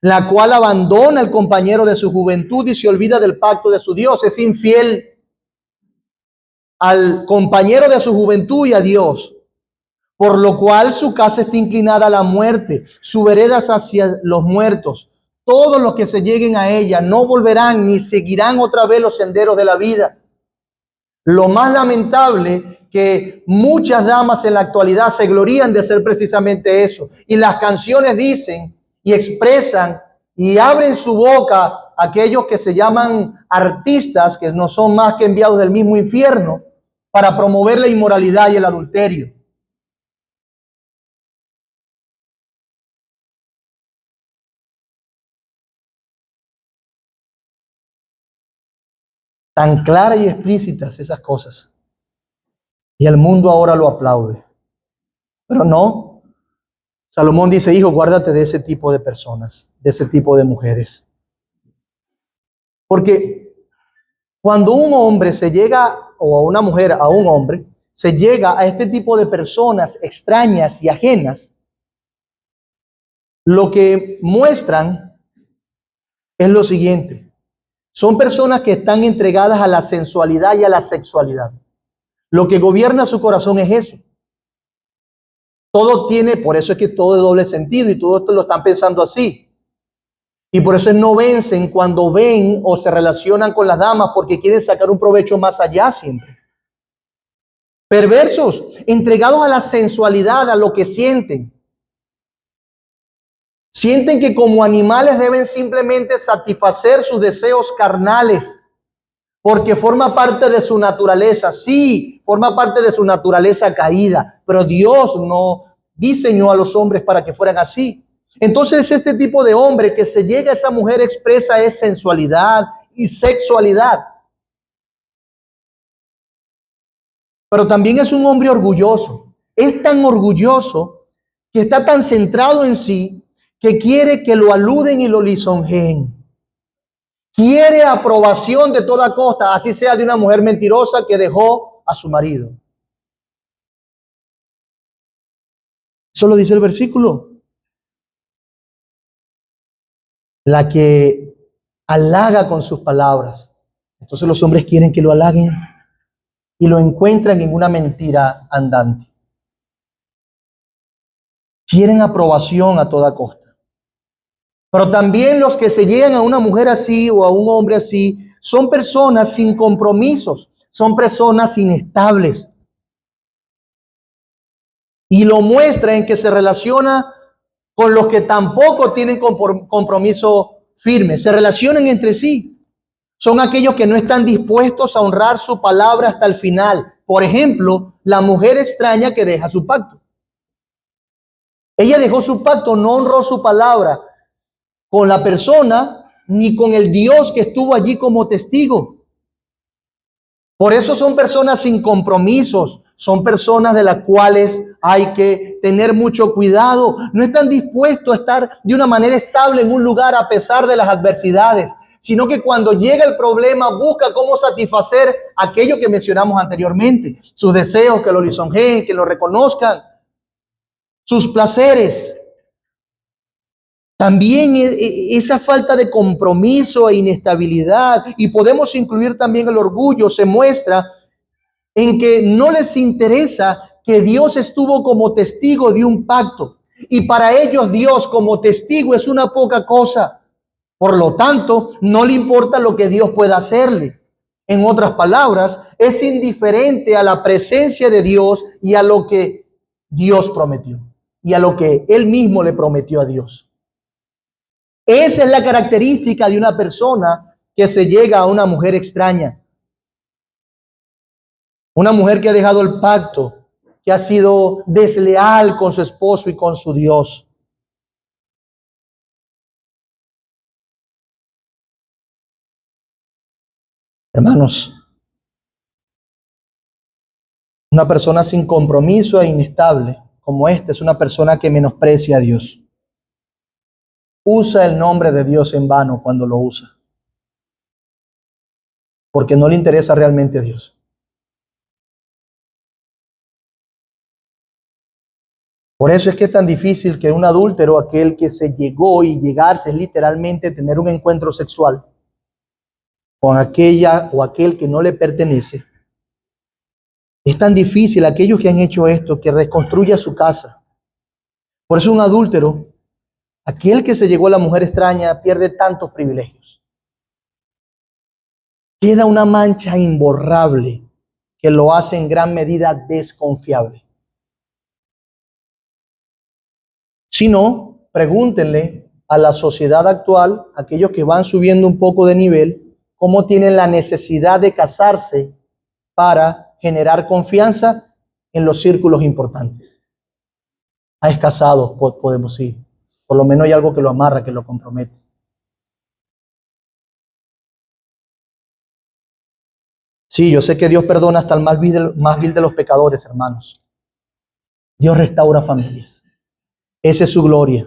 Speaker 1: La cual abandona al compañero de su juventud y se olvida del pacto de su Dios. Es infiel al compañero de su juventud y a Dios. Por lo cual su casa está inclinada a la muerte, su vereda es hacia los muertos. Todos los que se lleguen a ella no volverán ni seguirán otra vez los senderos de la vida. Lo más lamentable que muchas damas en la actualidad se glorían de ser precisamente eso. Y las canciones dicen y expresan y abren su boca aquellos que se llaman artistas, que no son más que enviados del mismo infierno, para promover la inmoralidad y el adulterio. Tan claras y explícitas esas cosas. Y el mundo ahora lo aplaude. Pero no. Salomón dice, hijo, guárdate de ese tipo de personas, de ese tipo de mujeres. Porque cuando un hombre se llega, o a una mujer, a un hombre, se llega a este tipo de personas extrañas y ajenas, lo que muestran es lo siguiente. Son personas que están entregadas a la sensualidad y a la sexualidad. Lo que gobierna su corazón es eso. Todo tiene, por eso es que todo es doble sentido y todo esto lo están pensando así. Y por eso no vencen cuando ven o se relacionan con las damas porque quieren sacar un provecho más allá siempre. Perversos, entregados a la sensualidad, a lo que sienten. Sienten que como animales deben simplemente satisfacer sus deseos carnales porque forma parte de su naturaleza. Sí, forma parte de su naturaleza caída, pero Dios no diseñó a los hombres para que fueran así. Entonces este tipo de hombre que se llega a esa mujer expresa es sensualidad y sexualidad. Pero también es un hombre orgulloso. Es tan orgulloso que está tan centrado en sí que quiere que lo aluden y lo lisonjeen. Quiere aprobación de toda costa, así sea de una mujer mentirosa que dejó a su marido. Eso lo dice el versículo. La que halaga con sus palabras. Entonces los hombres quieren que lo halaguen y lo encuentran en una mentira andante. Quieren aprobación a toda costa. Pero también los que se llegan a una mujer así o a un hombre así son personas sin compromisos, son personas inestables. Y lo muestra en que se relaciona con los que tampoco tienen compromiso firme. Se relacionan entre sí. Son aquellos que no están dispuestos a honrar su palabra hasta el final. Por ejemplo, la mujer extraña que deja su pacto. Ella dejó su pacto, no honró su palabra con la persona ni con el Dios que estuvo allí como testigo. Por eso son personas sin compromisos, son personas de las cuales hay que tener mucho cuidado. No están dispuestos a estar de una manera estable en un lugar a pesar de las adversidades, sino que cuando llega el problema busca cómo satisfacer aquello que mencionamos anteriormente, sus deseos, que lo lisonjeen, que lo reconozcan, sus placeres. También esa falta de compromiso e inestabilidad, y podemos incluir también el orgullo, se muestra en que no les interesa que Dios estuvo como testigo de un pacto. Y para ellos Dios como testigo es una poca cosa. Por lo tanto, no le importa lo que Dios pueda hacerle. En otras palabras, es indiferente a la presencia de Dios y a lo que Dios prometió. Y a lo que Él mismo le prometió a Dios. Esa es la característica de una persona que se llega a una mujer extraña. Una mujer que ha dejado el pacto, que ha sido desleal con su esposo y con su Dios. Hermanos, una persona sin compromiso e inestable como esta es una persona que menosprecia a Dios. Usa el nombre de Dios en vano cuando lo usa, porque no le interesa realmente a Dios. Por eso es que es tan difícil que un adúltero, aquel que se llegó y llegarse es literalmente tener un encuentro sexual con aquella o aquel que no le pertenece. Es tan difícil aquellos que han hecho esto que reconstruya su casa. Por eso un adúltero, aquel que se llegó a la mujer extraña, pierde tantos privilegios. Queda una mancha imborrable que lo hace en gran medida desconfiable. Si no, pregúntenle a la sociedad actual, aquellos que van subiendo un poco de nivel, cómo tienen la necesidad de casarse para generar confianza en los círculos importantes. Es casado, podemos ir. Por lo menos hay algo que lo amarra, que lo compromete. Sí, yo sé que Dios perdona hasta el más vil de los pecadores, hermanos. Dios restaura familias. Esa es su gloria.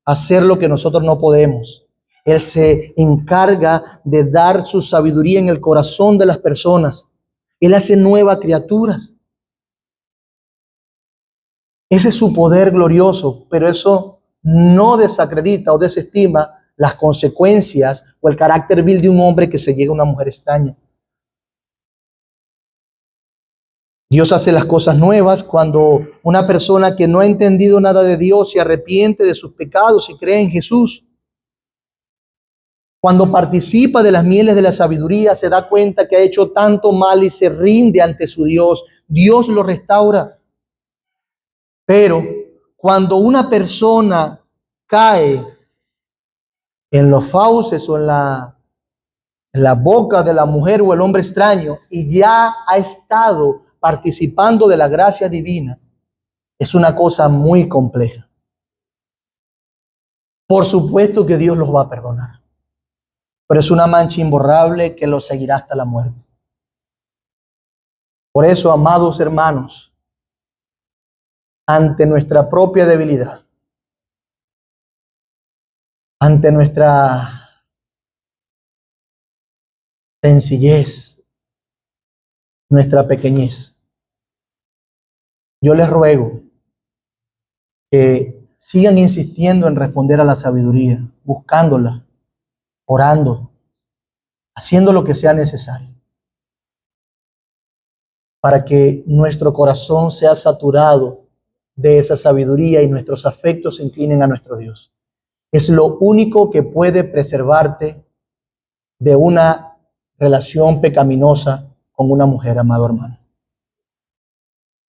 Speaker 1: Hacer lo que nosotros no podemos. Él se encarga de dar su sabiduría en el corazón de las personas. Él hace nuevas criaturas. Ese es su poder glorioso, pero eso no desacredita o desestima las consecuencias o el carácter vil de un hombre que se llega a una mujer extraña. Dios hace las cosas nuevas cuando una persona que no ha entendido nada de Dios se arrepiente de sus pecados y cree en Jesús. Cuando participa de las mieles de la sabiduría, se da cuenta que ha hecho tanto mal y se rinde ante su Dios. Dios lo restaura. Pero cuando una persona cae en los fauces o en la boca de la mujer o el hombre extraño y ya ha estado participando de la gracia divina, es una cosa muy compleja. Por supuesto que Dios los va a perdonar, pero es una mancha imborrable que los seguirá hasta la muerte. Por eso, amados hermanos, ante nuestra propia debilidad, ante nuestra sencillez, nuestra pequeñez, yo les ruego que sigan insistiendo en responder a la sabiduría, buscándola, orando, haciendo lo que sea necesario, para que nuestro corazón sea saturado de esa sabiduría y nuestros afectos se inclinen a nuestro Dios. Es lo único que puede preservarte de una relación pecaminosa con una mujer, amado hermano.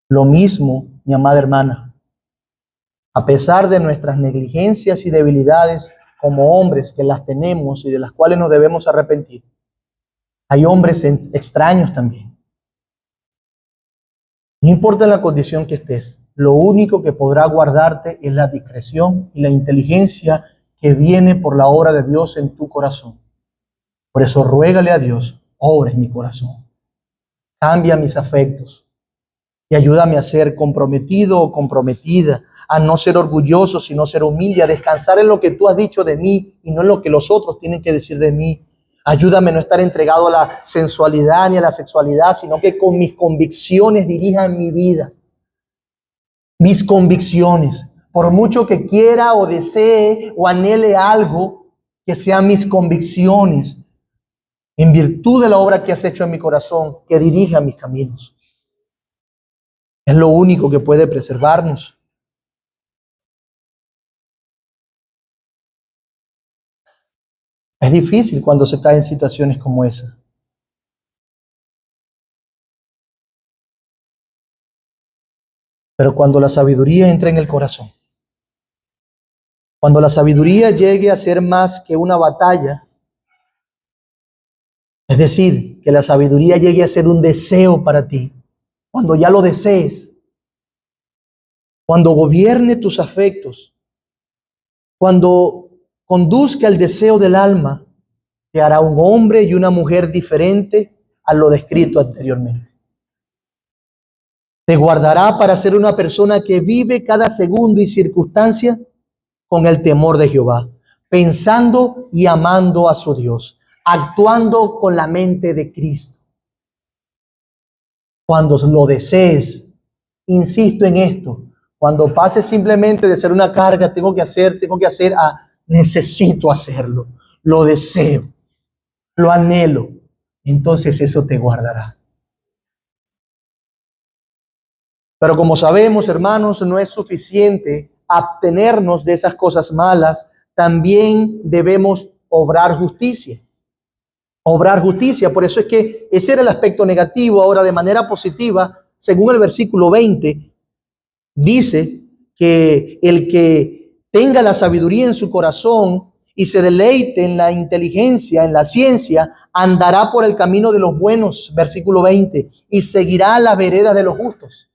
Speaker 1: Lo mismo, mi amada hermana, a pesar de nuestras negligencias y debilidades como hombres que las tenemos y de las cuales nos debemos arrepentir, hay hombres extraños también. No importa la condición que estés, lo único que podrá guardarte es la discreción y la inteligencia que viene por la obra de Dios en tu corazón. Por eso ruégale a Dios, obra en mi corazón, cambia mis afectos y ayúdame a ser comprometido o comprometida, a no ser orgulloso, sino ser humilde, a descansar en lo que tú has dicho de mí y no en lo que los otros tienen que decir de mí. Ayúdame a no estar entregado a la sensualidad ni a la sexualidad, sino que con mis convicciones dirijan mi vida. Mis convicciones, por mucho que quiera o desee o anhele algo, que sean mis convicciones, en virtud de la obra que has hecho en mi corazón, que dirija mis caminos. Es lo único que puede preservarnos. Es difícil cuando se cae en situaciones como esa. Pero cuando la sabiduría entra en el corazón, cuando la sabiduría llegue a ser más que una batalla, es decir, que la sabiduría llegue a ser un deseo para ti, cuando ya lo desees, cuando gobierne tus afectos, cuando conduzca el deseo del alma, te hará un hombre y una mujer diferente a lo descrito anteriormente. Te guardará para ser una persona que vive cada segundo y circunstancia con el temor de Jehová, pensando y amando a su Dios, actuando con la mente de Cristo. Cuando lo desees, insisto en esto, cuando pases simplemente de ser una carga, tengo que hacer, a necesito hacerlo, lo deseo, lo anhelo, entonces eso te guardará. Pero como sabemos, hermanos, no es suficiente abstenernos de esas cosas malas, también debemos obrar justicia. Obrar justicia, por eso es que ese era el aspecto negativo. Ahora, de manera positiva, según el versículo 20, dice que el que tenga la sabiduría en su corazón y se deleite en la inteligencia, en la ciencia, andará por el camino de los buenos, versículo 20, y seguirá la vereda de los justos.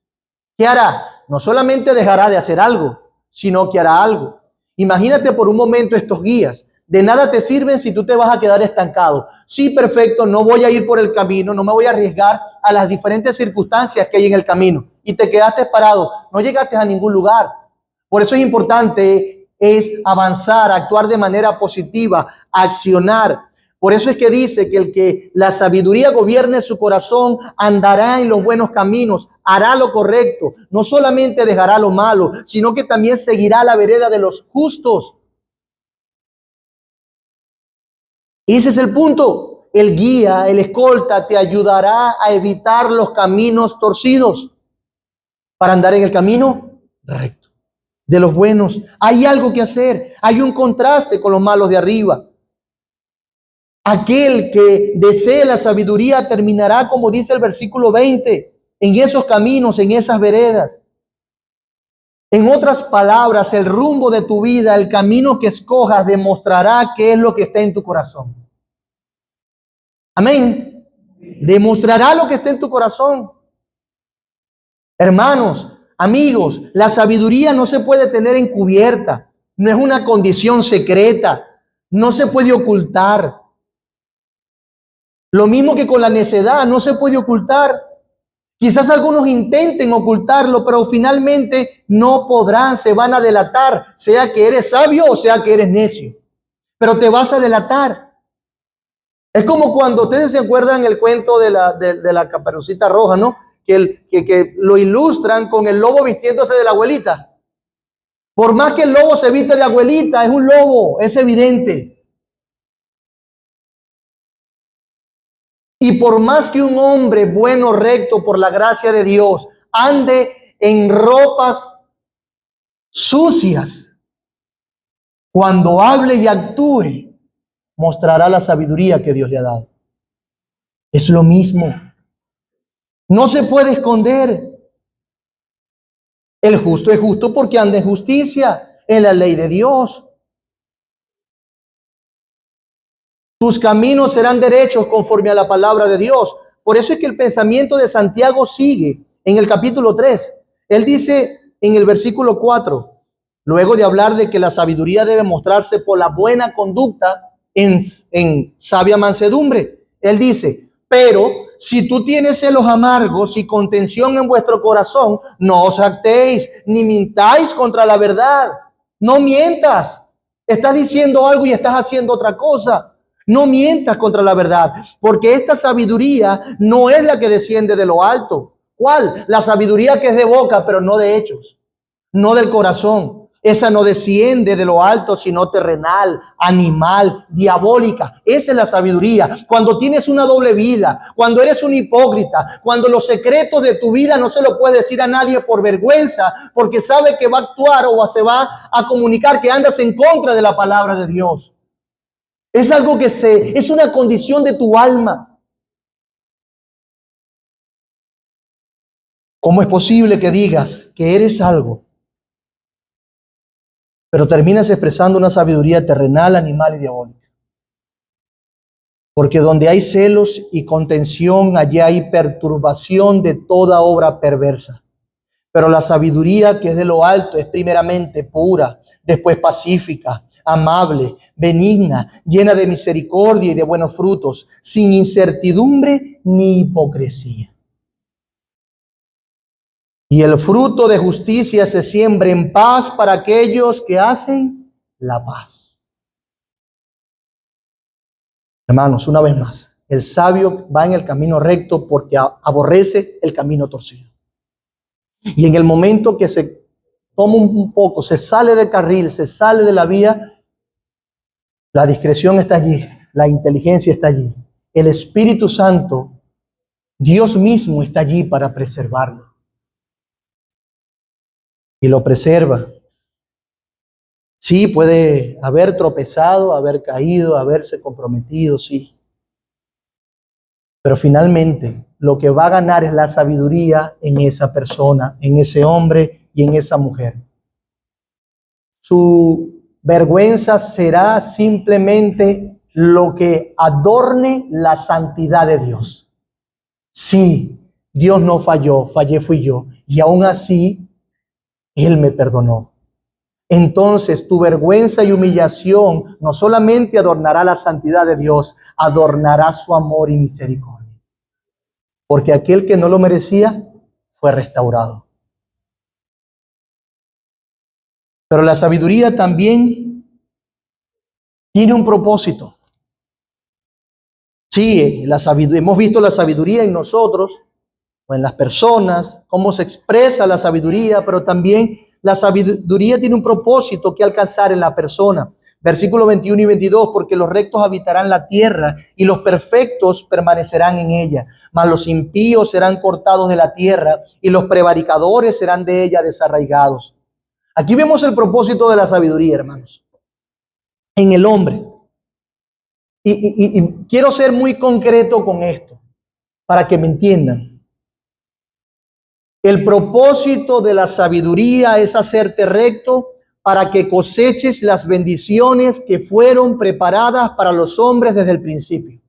Speaker 1: ¿Qué hará? No solamente dejará de hacer algo, sino que hará algo. Imagínate por un momento estos guías. De nada te sirven si tú te vas a quedar estancado. Sí, perfecto, no voy a ir por el camino, no me voy a arriesgar a las diferentes circunstancias que hay en el camino. Y te quedaste parado, no llegaste a ningún lugar. Por eso es importante avanzar, actuar de manera positiva, accionar. Por eso es que dice que el que la sabiduría gobierne su corazón andará en los buenos caminos, hará lo correcto, no solamente dejará lo malo, sino que también seguirá la vereda de los justos. Ese es el punto. El guía, el escolta, te ayudará a evitar los caminos torcidos para andar en el camino recto de los buenos. Hay algo que hacer, hay un contraste con los malos de arriba. Aquel que desee la sabiduría terminará, como dice el versículo 20, en esos caminos, en esas veredas. En otras palabras, el rumbo de tu vida, el camino que escojas, demostrará qué es lo que está en tu corazón. Amén. Demostrará lo que está en tu corazón. Hermanos, amigos, la sabiduría no se puede tener encubierta. No es una condición secreta. No se puede ocultar. Lo mismo que con la necedad, no se puede ocultar. Quizás algunos intenten ocultarlo, pero finalmente no podrán, se van a delatar, sea que eres sabio o sea que eres necio. Pero te vas a delatar. Es como cuando ustedes se acuerdan el cuento de la Caperucita Roja, ¿no? Que lo ilustran con el lobo vistiéndose de la abuelita. Por más que el lobo se viste de abuelita, es un lobo, es evidente. Y por más que un hombre bueno, recto, por la gracia de Dios, ande en ropas sucias, cuando hable y actúe, mostrará la sabiduría que Dios le ha dado. Es lo mismo. No se puede esconder. El justo es justo porque anda en justicia, en la ley de Dios. Tus caminos serán derechos conforme a la palabra de Dios. Por eso es que el pensamiento de Santiago sigue en el capítulo 3. Él dice en el versículo 4, luego de hablar de que la sabiduría debe mostrarse por la buena conducta en sabia mansedumbre. Él dice, pero si tú tienes celos amargos y contención en vuestro corazón, no os jactéis ni mintáis contra la verdad. No mientas. Estás diciendo algo y estás haciendo otra cosa. No mientas contra la verdad, porque esta sabiduría no es la que desciende de lo alto. ¿Cuál? La sabiduría que es de boca, pero no de hechos, no del corazón. Esa no desciende de lo alto, sino terrenal, animal, diabólica. Esa es la sabiduría. Cuando tienes una doble vida, cuando eres un hipócrita, cuando los secretos de tu vida no se lo puedes decir a nadie por vergüenza, porque sabe que va a actuar o se va a comunicar que andas en contra de la palabra de Dios. Es algo que es una condición de tu alma. ¿Cómo es posible que digas que eres algo, pero terminas expresando una sabiduría terrenal, animal y diabólica? Porque donde hay celos y contención, allí hay perturbación de toda obra perversa. Pero la sabiduría que es de lo alto es primeramente pura, después pacífica, amable, benigna, llena de misericordia y de buenos frutos, sin incertidumbre ni hipocresía. Y el fruto de justicia se siembra en paz para aquellos que hacen la paz. Hermanos, una vez más, el sabio va en el camino recto porque aborrece el camino torcido. Y en el momento que se toma un poco, se sale del carril, se sale de la vía, la discreción está allí, la inteligencia está allí. El Espíritu Santo, Dios mismo está allí para preservarlo. Y lo preserva. Sí, puede haber tropezado, haber caído, haberse comprometido, sí. Pero finalmente, lo que va a ganar es la sabiduría en esa persona, en ese hombre y en esa mujer. Su vergüenza será simplemente lo que adorne la santidad de Dios. Sí, Dios no falló, fallé fui yo. Y aún así, Él me perdonó. Entonces tu vergüenza y humillación no solamente adornará la santidad de Dios, adornará su amor y misericordia. Porque aquel que no lo merecía fue restaurado. Pero la sabiduría también tiene un propósito. Sí, hemos visto la sabiduría en nosotros o en las personas, cómo se expresa la sabiduría, pero también la sabiduría tiene un propósito que alcanzar en la persona. Versículos 21 y 22, porque los rectos habitarán la tierra y los perfectos permanecerán en ella, mas los impíos serán cortados de la tierra y los prevaricadores serán de ella desarraigados. Aquí vemos el propósito de la sabiduría, hermanos, en el hombre. Y quiero ser muy concreto con esto, para que me entiendan. El propósito de la sabiduría es hacerte recto para que coseches las bendiciones que fueron preparadas para los hombres desde el principio.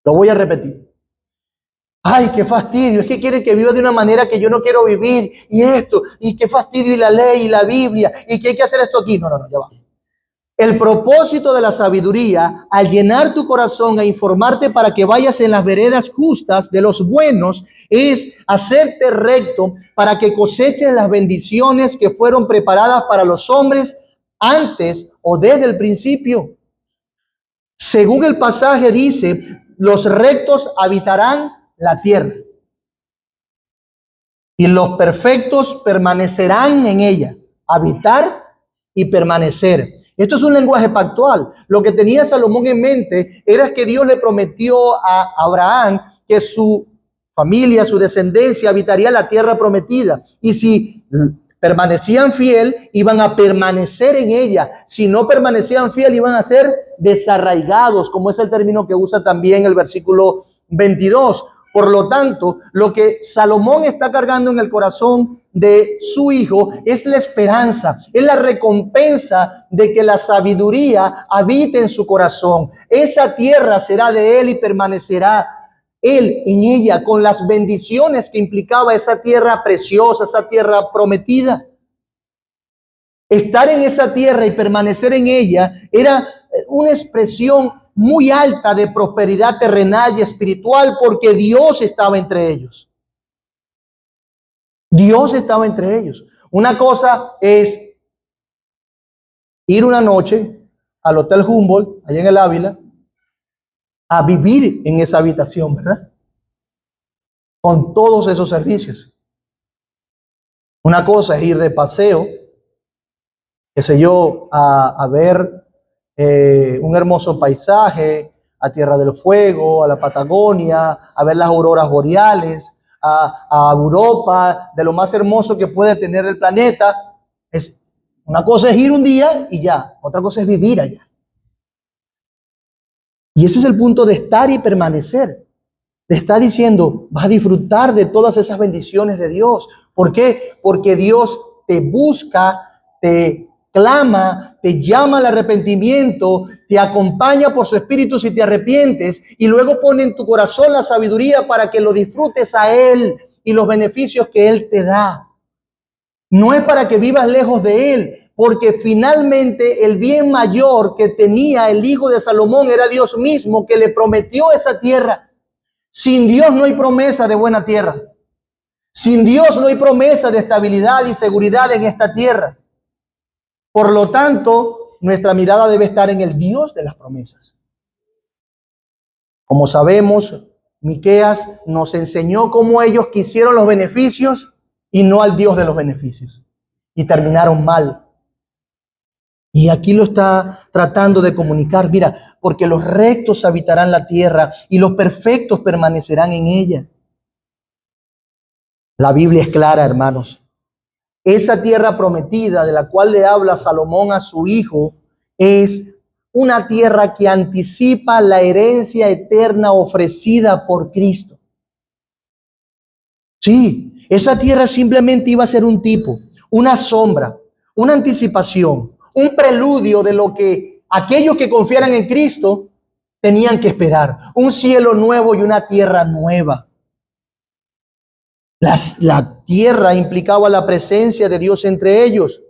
Speaker 1: Lo voy a repetir. Ay, qué fastidio, es que quieren que viva de una manera que yo no quiero vivir, y esto, y qué fastidio, y la ley, y la Biblia, y que hay que hacer esto aquí. No, ya va. El propósito de la sabiduría, al llenar tu corazón e informarte para que vayas en las veredas justas de los buenos, es hacerte recto para que coseches las bendiciones que fueron preparadas para los hombres antes o desde el principio. Según el pasaje dice, los rectos habitarán la tierra y los perfectos permanecerán en ella. Habitar y permanecer. Esto es un lenguaje pactual. Lo que tenía Salomón en mente era que Dios le prometió a Abraham que su familia, su descendencia habitaría la tierra prometida. Y si permanecían fiel, iban a permanecer en ella. Si no permanecían fiel, iban a ser desarraigados, como es el término que usa también el versículo 22. Por lo tanto, lo que Salomón está cargando en el corazón de su hijo es la esperanza, es la recompensa de que la sabiduría habite en su corazón. Esa tierra será de él y permanecerá él en ella con las bendiciones que implicaba esa tierra preciosa, esa tierra prometida. Estar en esa tierra y permanecer en ella era una expresión muy alta de prosperidad terrenal y espiritual, porque Dios estaba entre ellos. Dios estaba entre ellos. Una cosa es ir una noche al Hotel Humboldt, allá en el Ávila, a vivir en esa habitación, ¿verdad? Con todos esos servicios. Una cosa es ir de paseo, qué sé yo, a ver un hermoso paisaje, a Tierra del Fuego, a la Patagonia, a ver las auroras boreales, a Europa, de lo más hermoso que puede tener el planeta. Una cosa es ir un día y ya, otra cosa es vivir allá. Y ese es el punto de estar y permanecer, de estar diciendo, vas a disfrutar de todas esas bendiciones de Dios. ¿Por qué? Porque Dios te busca, te clama, te llama al arrepentimiento, te acompaña por su espíritu si te arrepientes, y luego pone en tu corazón la sabiduría para que lo disfrutes a Él y los beneficios que Él te da. No es para que vivas lejos de Él, porque finalmente el bien mayor que tenía el hijo de Salomón era Dios mismo, que le prometió esa tierra. Sin Dios no hay promesa de buena tierra. Sin Dios no hay promesa de estabilidad y seguridad en esta tierra. Por lo tanto, nuestra mirada debe estar en el Dios de las promesas. Como sabemos, Miqueas nos enseñó cómo ellos quisieron los beneficios y no al Dios de los beneficios. Y terminaron mal. Y aquí lo está tratando de comunicar. Mira, porque los rectos habitarán la tierra y los perfectos permanecerán en ella. La Biblia es clara, hermanos. Esa tierra prometida de la cual le habla Salomón a su hijo es una tierra que anticipa la herencia eterna ofrecida por Cristo. Sí, esa tierra simplemente iba a ser un tipo, una sombra, una anticipación, un preludio de lo que aquellos que confiaran en Cristo tenían que esperar. Un cielo nuevo y una tierra nueva. La tierra implicaba la presencia de Dios entre ellos.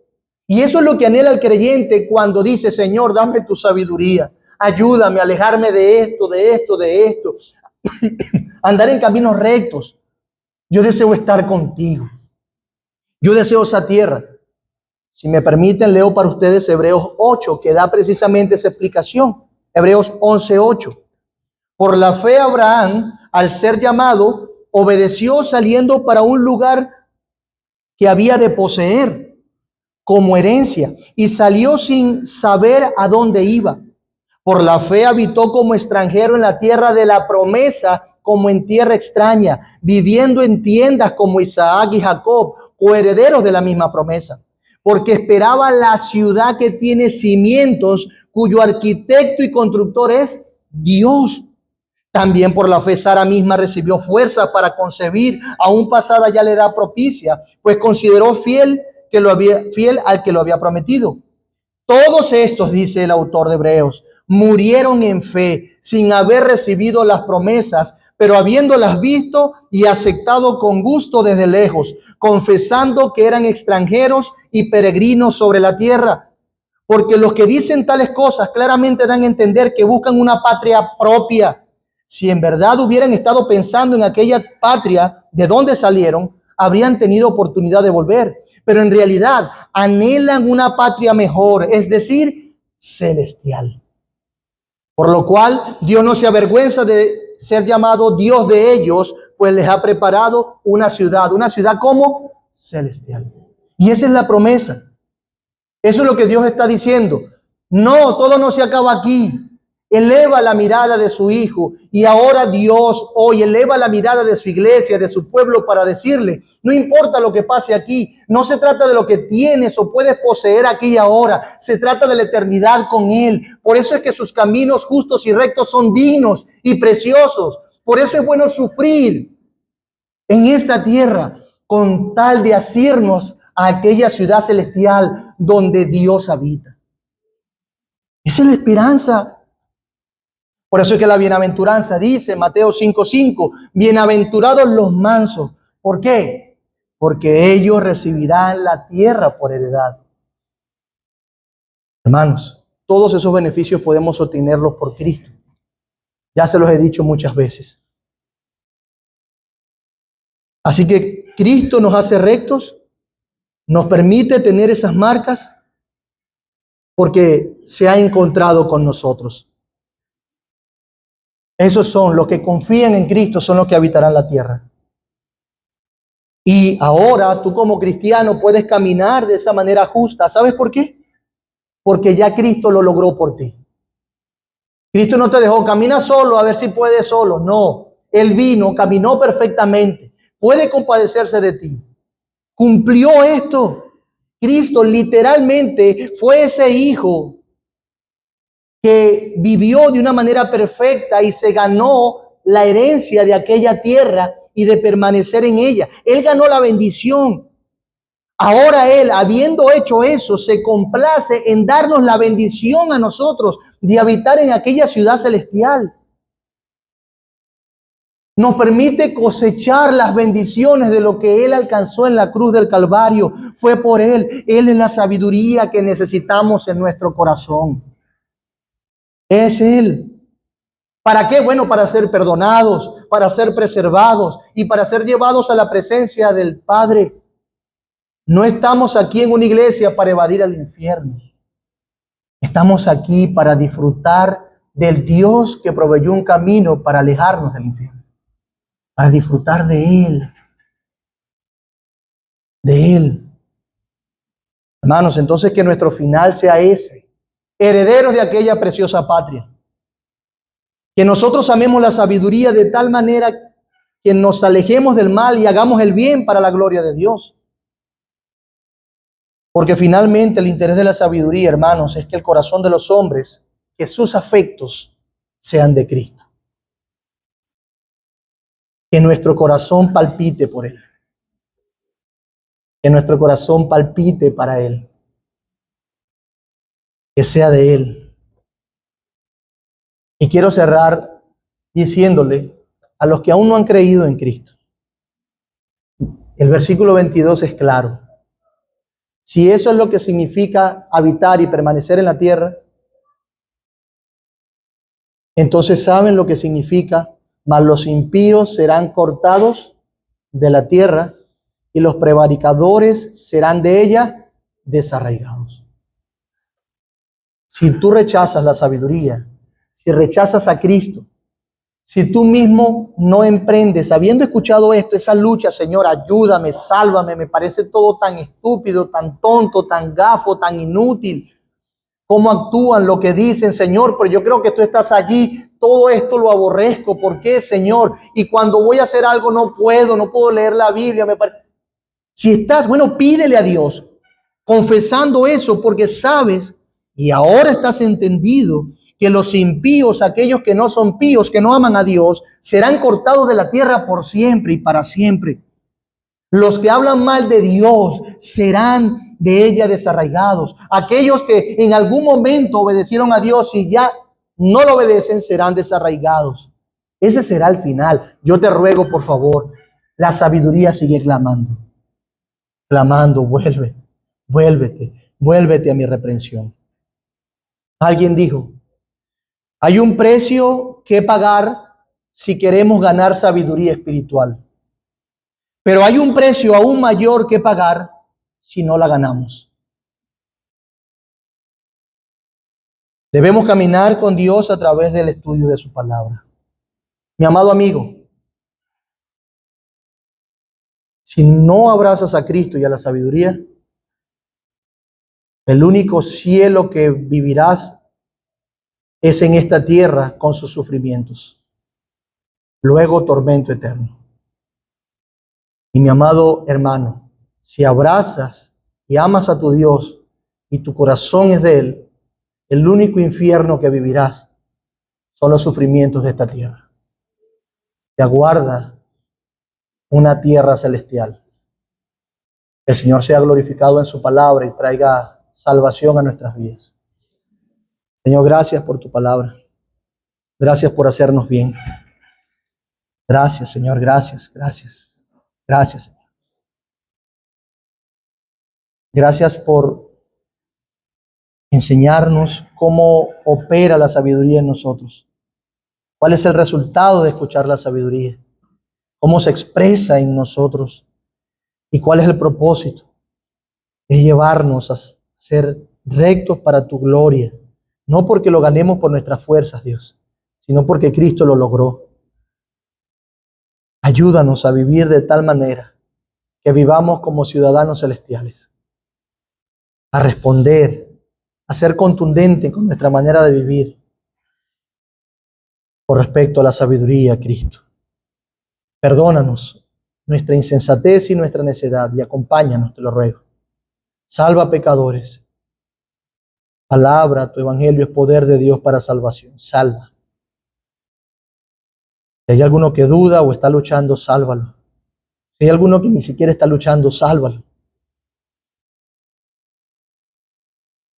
Speaker 1: Y eso es lo que anhela el creyente cuando dice: Señor, dame tu sabiduría. Ayúdame a alejarme de esto, de esto, de esto. Andar en caminos rectos. Yo deseo estar contigo. Yo deseo esa tierra. Si me permiten, leo para ustedes Hebreos 8, que da precisamente esa explicación. Hebreos 11:8. Por la fe Abraham, al ser llamado, obedeció saliendo para un lugar que había de poseer como herencia, y salió sin saber a dónde iba. Por la fe habitó como extranjero en la tierra de la promesa, como en tierra extraña, viviendo en tiendas como Isaac y Jacob, coherederos de la misma promesa, porque esperaba la ciudad que tiene cimientos, cuyo arquitecto y constructor es Dios. También por la fe Sara misma recibió fuerza para concebir, aún pasada ya la edad propicia, pues consideró fiel al que lo había prometido. Todos estos, dice el autor de Hebreos, murieron en fe, sin haber recibido las promesas, pero habiéndolas visto y aceptado con gusto desde lejos, confesando que eran extranjeros y peregrinos sobre la tierra. Porque los que dicen tales cosas claramente dan a entender que buscan una patria propia. Si en verdad hubieran estado pensando en aquella patria de donde salieron, habrían tenido oportunidad de volver. Pero en realidad anhelan una patria mejor, es decir, celestial. Por lo cual Dios no se avergüenza de ser llamado Dios de ellos, pues les ha preparado una ciudad como celestial. Y esa es la promesa. Eso es lo que Dios está diciendo. No, todo no se acaba aquí. Eleva la mirada de su Hijo, y ahora Dios hoy eleva la mirada de su iglesia, de su pueblo, para decirle: no importa lo que pase aquí, no se trata de lo que tienes o puedes poseer aquí y ahora, se trata de la eternidad con Él. Por eso es que sus caminos justos y rectos son dignos y preciosos. Por eso es bueno sufrir en esta tierra con tal de asirnos a aquella ciudad celestial donde Dios habita. Esa es la esperanza. Por eso es que la bienaventuranza dice, Mateo 5:5, bienaventurados los mansos. ¿Por qué? Porque ellos recibirán la tierra por heredad. Hermanos, todos esos beneficios podemos obtenerlos por Cristo. Ya se los he dicho muchas veces. Así que Cristo nos hace rectos, nos permite tener esas marcas porque se ha encontrado con nosotros. Esos son los que confían en Cristo, son los que habitarán la tierra. Y ahora tú como cristiano puedes caminar de esa manera justa. ¿Sabes por qué? Porque ya Cristo lo logró por ti. Cristo no te dejó, camina solo a ver si puedes solo. No, Él vino, caminó perfectamente. Puede compadecerse de ti. Cumplió esto. Cristo literalmente fue ese hijo que vivió de una manera perfecta y se ganó la herencia de aquella tierra y de permanecer en ella. Él ganó la bendición. Ahora Él, habiendo hecho eso, se complace en darnos la bendición a nosotros de habitar en aquella ciudad celestial. Nos permite cosechar las bendiciones de lo que Él alcanzó en la cruz del Calvario. Fue por Él. Él es la sabiduría que necesitamos en nuestro corazón. Es Él. ¿Para qué? Bueno, para ser perdonados, para ser preservados y para ser llevados a la presencia del Padre. No estamos aquí en una iglesia para evadir al infierno. Estamos aquí para disfrutar del Dios que proveyó un camino para alejarnos del infierno. Para disfrutar de Él. De Él. Hermanos, entonces que nuestro final sea ese. Herederos de aquella preciosa patria. Que nosotros amemos la sabiduría de tal manera que nos alejemos del mal y hagamos el bien para la gloria de Dios. Porque finalmente el interés de la sabiduría, hermanos, es que el corazón de los hombres, que sus afectos sean de Cristo. Que nuestro corazón palpite por Él. Que nuestro corazón palpite para Él. que sea de Él. Y quiero cerrar diciéndole a los que aún no han creído en Cristo. El versículo 22 es claro. Si eso es lo que significa habitar y permanecer en la tierra, entonces saben lo que significa: mas los impíos serán cortados de la tierra y los prevaricadores serán de ella desarraigados. Si tú rechazas la sabiduría, si rechazas a Cristo, si tú mismo no emprendes, habiendo escuchado esto, esa lucha: Señor, ayúdame, sálvame, me parece todo tan estúpido, tan tonto, tan gafo, tan inútil, cómo actúan, lo que dicen, Señor, pero yo creo que tú estás allí, todo esto lo aborrezco, ¿por qué, Señor? Y cuando voy a hacer algo no puedo leer la Biblia, Si estás, bueno, pídele a Dios, confesando eso, porque sabes, y ahora estás entendido, que los impíos, aquellos que no son píos, que no aman a Dios, serán cortados de la tierra por siempre y para siempre. Los que hablan mal de Dios serán de ella desarraigados. Aquellos que en algún momento obedecieron a Dios y ya no lo obedecen serán desarraigados. Ese será el final. Yo te ruego, por favor, la sabiduría sigue clamando. Clamando, vuélvete a mi reprensión. Alguien dijo: hay un precio que pagar si queremos ganar sabiduría espiritual. Pero hay un precio aún mayor que pagar si no la ganamos. Debemos caminar con Dios a través del estudio de su palabra. Mi amado amigo, si no abrazas a Cristo y a la sabiduría, el único cielo que vivirás es en esta tierra con sus sufrimientos. Luego tormento eterno. Y mi amado hermano, si abrazas y amas a tu Dios y tu corazón es de Él, el único infierno que vivirás son los sufrimientos de esta tierra. Te aguarda una tierra celestial. El Señor sea glorificado en su palabra y traiga salvación a nuestras vidas. Señor, gracias por tu palabra. Gracias por hacernos bien. Gracias, Señor, gracias. Gracias, Señor. Gracias por enseñarnos cómo opera la sabiduría en nosotros. ¿Cuál es el resultado de escuchar la sabiduría? ¿Cómo se expresa en nosotros? ¿Y cuál es el propósito? Es llevarnos a ser rectos para tu gloria. No porque lo ganemos por nuestras fuerzas, Dios, sino porque Cristo lo logró. Ayúdanos a vivir de tal manera que vivamos como ciudadanos celestiales. A responder, a ser contundente con nuestra manera de vivir con respecto a la sabiduría, Cristo. Perdónanos nuestra insensatez y nuestra necedad y acompáñanos, te lo ruego. Salva pecadores. Palabra, tu evangelio es poder de Dios para salvación. Salva. Si hay alguno que duda o está luchando, sálvalo. Si hay alguno que ni siquiera está luchando, sálvalo.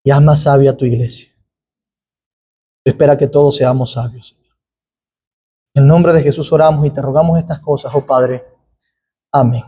Speaker 1: Y haz más sabia tu iglesia. Espera que todos seamos sabios, Señor. En el nombre de Jesús oramos y te rogamos estas cosas, oh Padre. Amén.